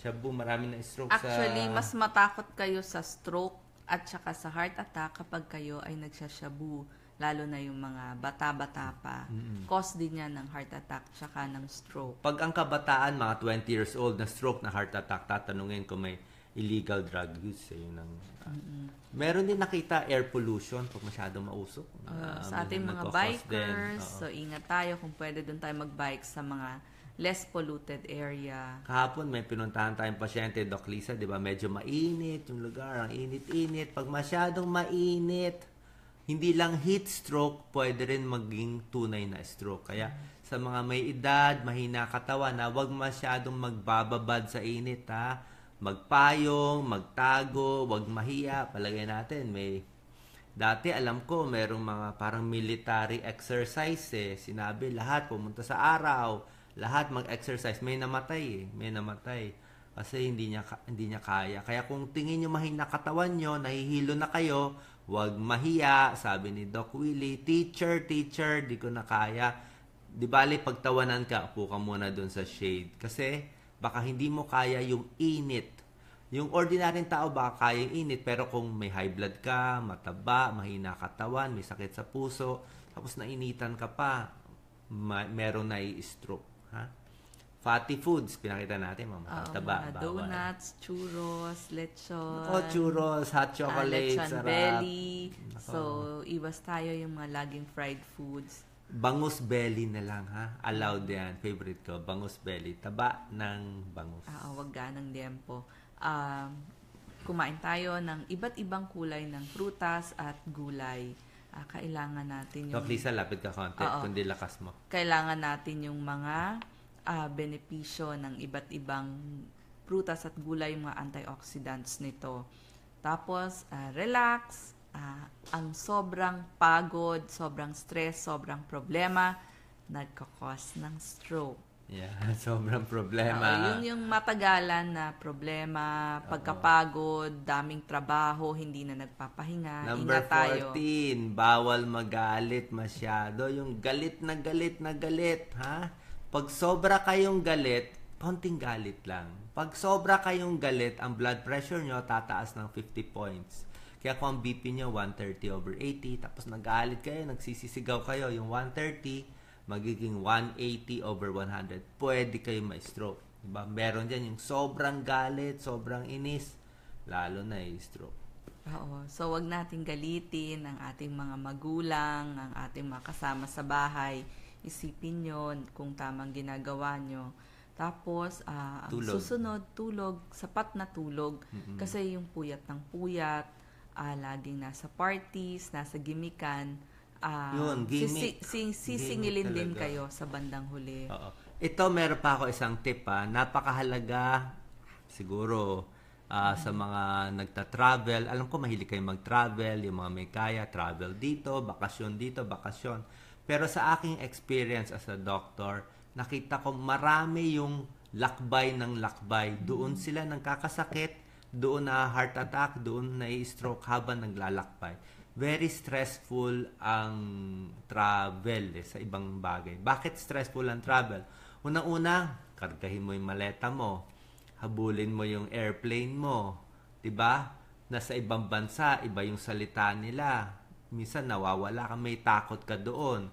Shabu, marami na stroke Actually, mas matakot kayo sa stroke at saka sa heart attack kapag kayo ay nagsashabu. Lalo na yung mga bata-bata pa. Cause din yan ng heart attack saka ng stroke. Pag ang kabataan, mga 20 years old na stroke na heart attack, tatanungin kung may illegal drug use. Meron din nakita air pollution pag masyadong mausok. Sa ating mga bikers, so ingat tayo kung pwede doon tayo magbike sa mga less polluted area. Kahapon may pinuntahan tayong pasyente, Doc Lisa, di ba? Medyo mainit yung lugar, ang init-init. Pag masyadong mainit, hindi lang heat stroke, pwede rin maging tunay na stroke. Kaya sa mga may edad, mahina katawan, huwag masyadong magbababad sa init, magpayong, magtago, wag mahiya. Palagay natin, dati alam ko, merong mga parang military exercise eh. Sinabi, lahat pumunta sa araw, lahat mag-exercise. May namatay eh, may namatay. Kasi hindi niya kaya. Kaya kung tingin niyo mahina katawan niyo, nahihilo na kayo, wag mahiya, sabi ni Doc Willie, teacher, di ko na kaya. Di bali, pagtawanan ka, upo ka muna dun sa shade. Kasi, baka hindi mo kaya yung init. Yung ordinaryong tao baka kaya yung init, pero kung may high blood ka, mataba, mahina katawan, may sakit sa puso, tapos nainitan ka pa, meron na i-stroke. Ha? Fatty foods, pinakita natin, Mga mamataba, bawal. donuts, churros, lechon. Churros, hot chocolate, lechon sarap. belly. So, iwas tayo yung mga laging fried foods. Bangus belly na lang, ha? Allowed yan. Favorite ko, bangus belly. Taba ng bangus. Wag ganang liempo. Kumain tayo ng iba't ibang kulay ng prutas at gulay. Kailangan natin yung... Doc Lisa, lapit ka konti, kundi lakas mo. Kailangan natin yung mga benepisyo ng iba't ibang prutas at gulay, yung mga antioxidants nito. Tapos, relax. Ang sobrang pagod, sobrang stress, sobrang problema, nagkakos ng stroke. Yeah, sobrang problema. Yun yung matagalan na problema, pagkapagod, daming trabaho, hindi na nagpapahinga. Number Ingat tayo. 14, bawal magalit masyado. Yung galit na galit, ha? Pag sobra kayong galit, konting galit lang. Pag sobra kayong galit, ang blood pressure nyo tataas ng 50 points. Kaya kung ang BP nyo 130/80, tapos nagalit kayo, nagsisisigaw kayo, yung 130, magiging 180/100. Pwede kayo ma-stroke. Diba? Meron dyan yung sobrang galit, sobrang inis, lalo na i-stroke. So, wag nating galitin ang ating mga magulang, ang ating mga kasama sa bahay. Isipin nyo kung tamang ginagawa nyo. Tapos, ang susunod, tulog, sapat na tulog. Kasi yung puyat ng puyat, laging nasa parties, nasa gimikan, gimmick. sisingilin Gimmick din talaga. kayo sa bandang huli. Ito, meron pa ako isang tip. Napakahalaga, siguro, sa mga nagta-travel. Alam ko, mahilig kayo mag-travel. Yung mga may kaya, travel dito, bakasyon. Pero sa aking experience as a doctor, nakita ko marami yung lakbay ng lakbay. Doon sila nagkakasakit, doon na heart attack, doon na stroke habang naglalakbay. Very stressful ang travel sa ibang bagay. Bakit stressful ang travel? Unang-una, kargahin mo yung maleta mo. Habulin mo yung airplane mo. 'Di ba? Nasa ibang bansa, iba yung salita nila. Minsan nawawala ka, may takot ka doon.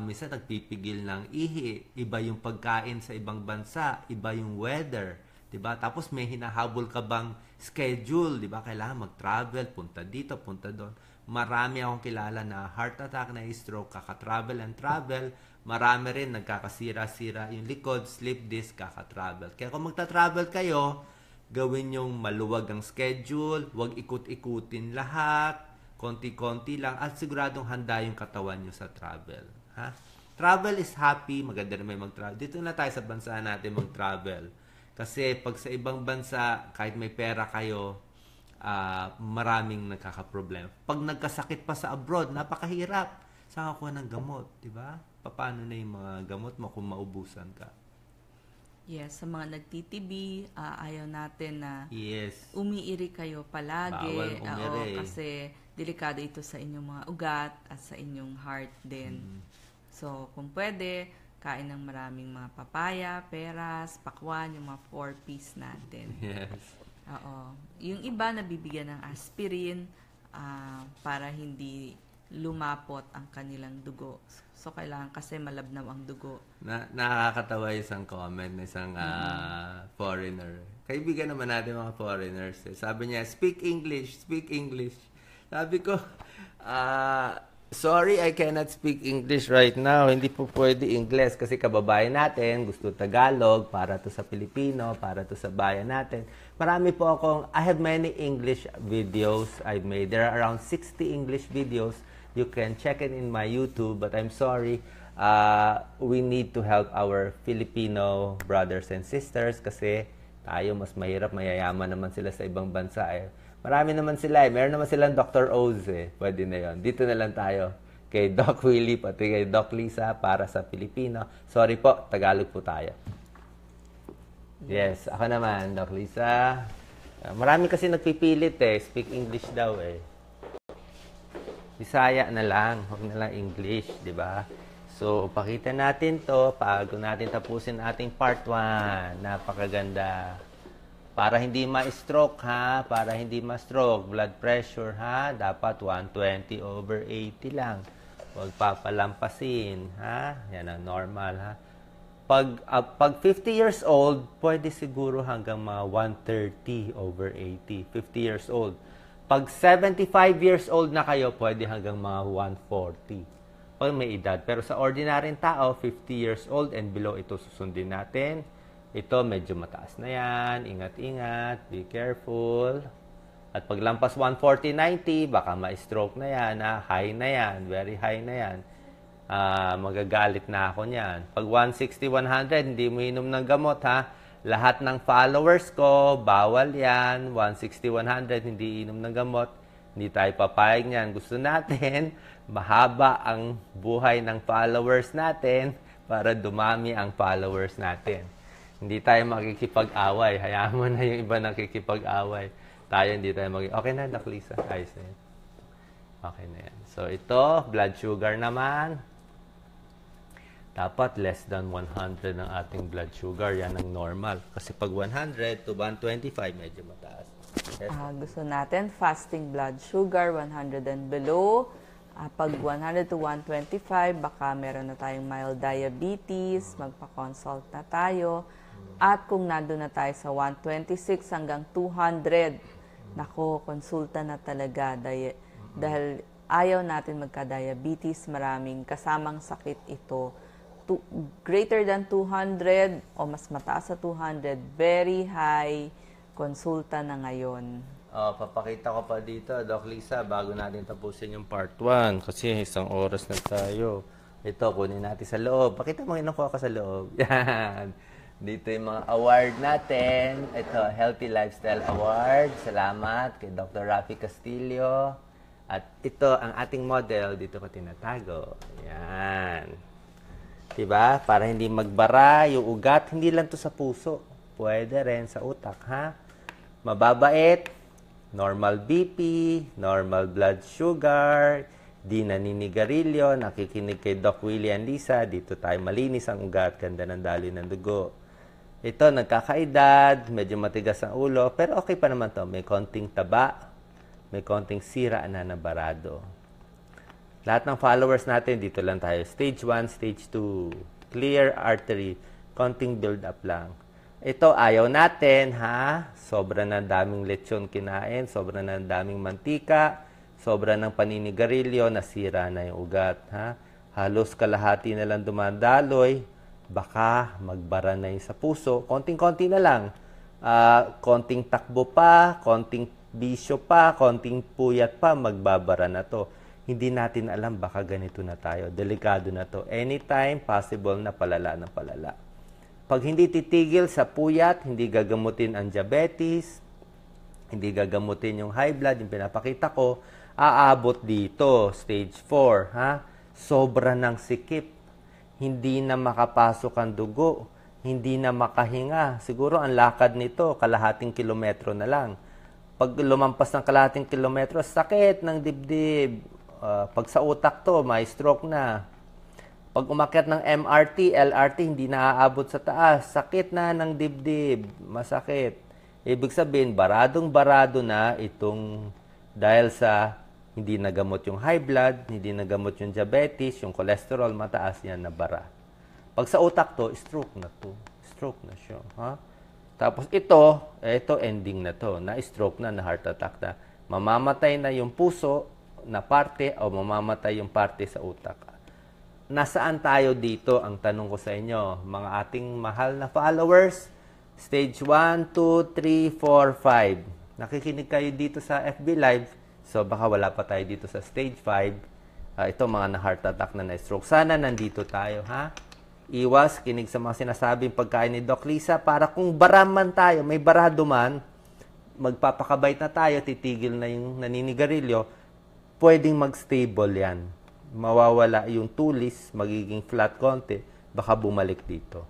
Minsan nagpipigil ng ihi. Iba yung pagkain sa ibang bansa, iba yung weather. Diba? Tapos may hinahabol ka bang schedule, diba? Kailangan mag-travel, punta dito, punta doon. Marami akong kilala na heart attack, na stroke, kaka-travel and travel. Marami rin nagkakasira-sira yung likod, slip disc, kaka-travel. Kaya kung magta-travel kayo, gawin yung maluwag ang schedule, huwag ikut-ikutin lahat, konti-konti lang, at siguradong handa yung katawan nyo sa travel. Ha? Travel is happy, maganda na may mag-travel. Dito na tayo sa bansa natin mag-travel. Kasi pag sa ibang bansa, kahit may pera kayo, maraming nagkakaproblema. Pag nagkasakit pa sa abroad, napakahirap. Saan ka kuha ng gamot, di ba? Paano na yung mga gamot mo kung maubusan ka? Yes, sa mga nagtitibi, ayaw natin na Yes. umiiri kayo palagi. Bawal umiri. Kasi delikado ito sa inyong mga ugat at sa inyong heart din. So, kung pwede, kain ng maraming mga papaya, peras, pakwan, yung mga 4-piece natin. Yes. Yung iba nabibigyan ng aspirin para hindi lumapot ang kanilang dugo. So, kailangan kasi malabnaw ang dugo. Nakakatawa isang comment ng isang foreigner. Kaibigan naman natin mga foreigners. Sabi niya, speak English, speak English. Sabi ko, sorry, I cannot speak English right now. Hindi po pwede English kasi kababayan natin gusto Tagalog para to sa Pilipino, para to sa bayan natin. Marami po I have many English videos I've made. There are around 60 English videos. You can check it in my YouTube, but I'm sorry. We need to help our Filipino brothers and sisters kasi Tayo, mas mahirap, mayayaman naman sila sa ibang bansa eh. Marami naman sila eh. Meron naman silang Dr. Oz eh. Pwede na yon. Dito na lang tayo. Kay Doc Willie, pati kay Doc Lisa, para sa Pilipino. Sorry po, Tagalog po tayo. Yes, ako naman, Doc Lisa. Marami kasi nagpipilit eh. Speak English daw eh. Bisaya na lang, huwag na lang English, di ba? So, pakita natin to bago natin tapusin ating part 1. Napakaganda. Para hindi ma-stroke ha, para hindi ma-stroke, blood pressure ha, dapat 120/80 lang. Huwag papalampasin ha, yan ang normal ha. Pag 50 years old, pwede siguro hanggang mga 130/80, 50 years old. Pag 75 years old na kayo, pwede hanggang mga 140. Pag may edad. Pero sa ordinaryong tao, 50 years old and below, ito susundin natin. Ito, medyo mataas na yan. Ingat-ingat. Be careful. At pag lampas 140/90, baka ma-stroke na yan. Ha? High na yan. Very high na yan. Magagalit na ako niyan. Pag 160/100, hindi mo inom ng gamot, ha? Lahat ng followers ko, bawal yan. 160/100, hindi inom ng gamot. Hindi tayo papayag niyan. Gusto natin, mahaba ang buhay ng followers natin para dumami ang followers natin. Hindi tayo makikipag-away. Hayaan mo na yung iba nakikipag-away. Tayo hindi tayo Okay na, Doc Lisa. Ayos na yan. Okay na yan. So, ito, blood sugar naman. Dapat less than 100 ang ating blood sugar. Yan ang normal. Kasi pag 100 to 125, medyo mataas. Yes. Gusto natin fasting blood sugar, 100 and below. Pag 100 to 125, baka meron na tayong mild diabetes, magpa-consult na tayo. At kung nandun na tayo sa 126 hanggang 200, nako, konsulta na talaga. Dahil ayaw natin magka-diabetes, maraming kasamang sakit ito. Greater than 200 o mas mataas sa 200, very high, konsulta na ngayon. Papakita ko pa dito, Doc Lisa, bago natin tapusin yung part 1. Kasi isang oras na tayo. Ito, kunin natin sa loob. Pakita mo yung nakuha ka sa loob. Yan. Dito yung mga award natin. Ito, Healthy Lifestyle Award. Salamat kay Dr. Rafi Castillo. At ito, ang ating model, dito ko tinatago. Yan. Diba? Para hindi magbara yung ugat. Hindi lang to sa puso. Pwede rin sa utak, ha? Mababait. Normal BP, normal blood sugar, di naninigarilyo, nakikinig kay Doc Willie and Lisa, dito tayo malinis ang ugat, ganda ng daloy ng dugo. Ito, nagkakaedad, medyo matigas ang ulo, pero okay pa naman to. May konting taba, may konting sira na nabarado. Lahat ng followers natin, dito lang tayo. Stage 1, stage 2, clear artery, konting build up lang. Ito, ayaw natin, ha? Sobra na daming lechon kinain, sobra na daming mantika, sobra ng paninigarilyo, nasira na yung ugat, ha? Halos kalahati na lang dumadaloy, baka magbara na yung sa puso. Konting-konti na lang. Konting takbo pa, konting bisyo pa, konting puyat pa, magbabara na to. Hindi natin alam, baka ganito na tayo. Delikado na to. Anytime, possible na palala ng palala. Pag hindi titigil sa puyat, hindi gagamutin ang diabetes, hindi gagamutin yung high blood, yung pinapakita ko, aabot dito, stage 4, ha? Sobra ng sikip. Hindi na makapasok ang dugo, hindi na makahinga. Siguro ang lakad nito, kalahating kilometro na lang. Pag lumampas ng kalahating kilometro, sakit ng dibdib. Pag sa utak to, may stroke na. Pag umakyat ng MRT, LRT, hindi na aabot sa taas. Sakit na ng dibdib. Masakit. Ibig sabihin, baradong-barado na itong dahil sa hindi nagamot yung high blood, hindi nagamot yung diabetes, yung cholesterol, mataas yan na bara. Pag sa utak to, stroke na to. Stroke na siya. Ha? Tapos ito ending na to. Na-stroke na, na-heart attack na. Mamamatay na yung puso na parte o mamamatay yung parte sa utak. Nasaan tayo dito? Ang tanong ko sa inyo, mga ating mahal na followers, stage 1, 2, 3, 4, 5. Nakikinig kayo dito sa FB Live, so baka wala pa tayo dito sa stage 5. Ito mga na-heart attack na na-stroke. Sana nandito tayo, ha? Iwas, kinig sa mga sinasabing pagkain ni Doc Lisa para kung baraman tayo, may barado man, magpapakabait na tayo, titigil na yung naninigarilyo, pwedeng mag-stable yan. Mawawala yung tulis, magiging flat konti, baka bumalik dito.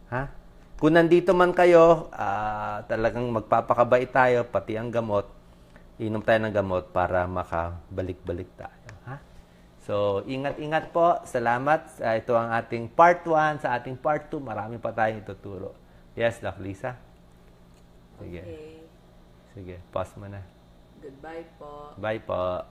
Ha? Kung nandito man kayo, talagang magpapakabait tayo, pati ang gamot, inom tayo ng gamot para makabalik-balik tayo. Ha? So, ingat-ingat po. Salamat. Ito ang ating part 1. Sa ating part 2, marami pa tayong ituturo. Yes, Doc Lisa? Sige. Okay. Sige, pause mo na. Goodbye po. Bye po.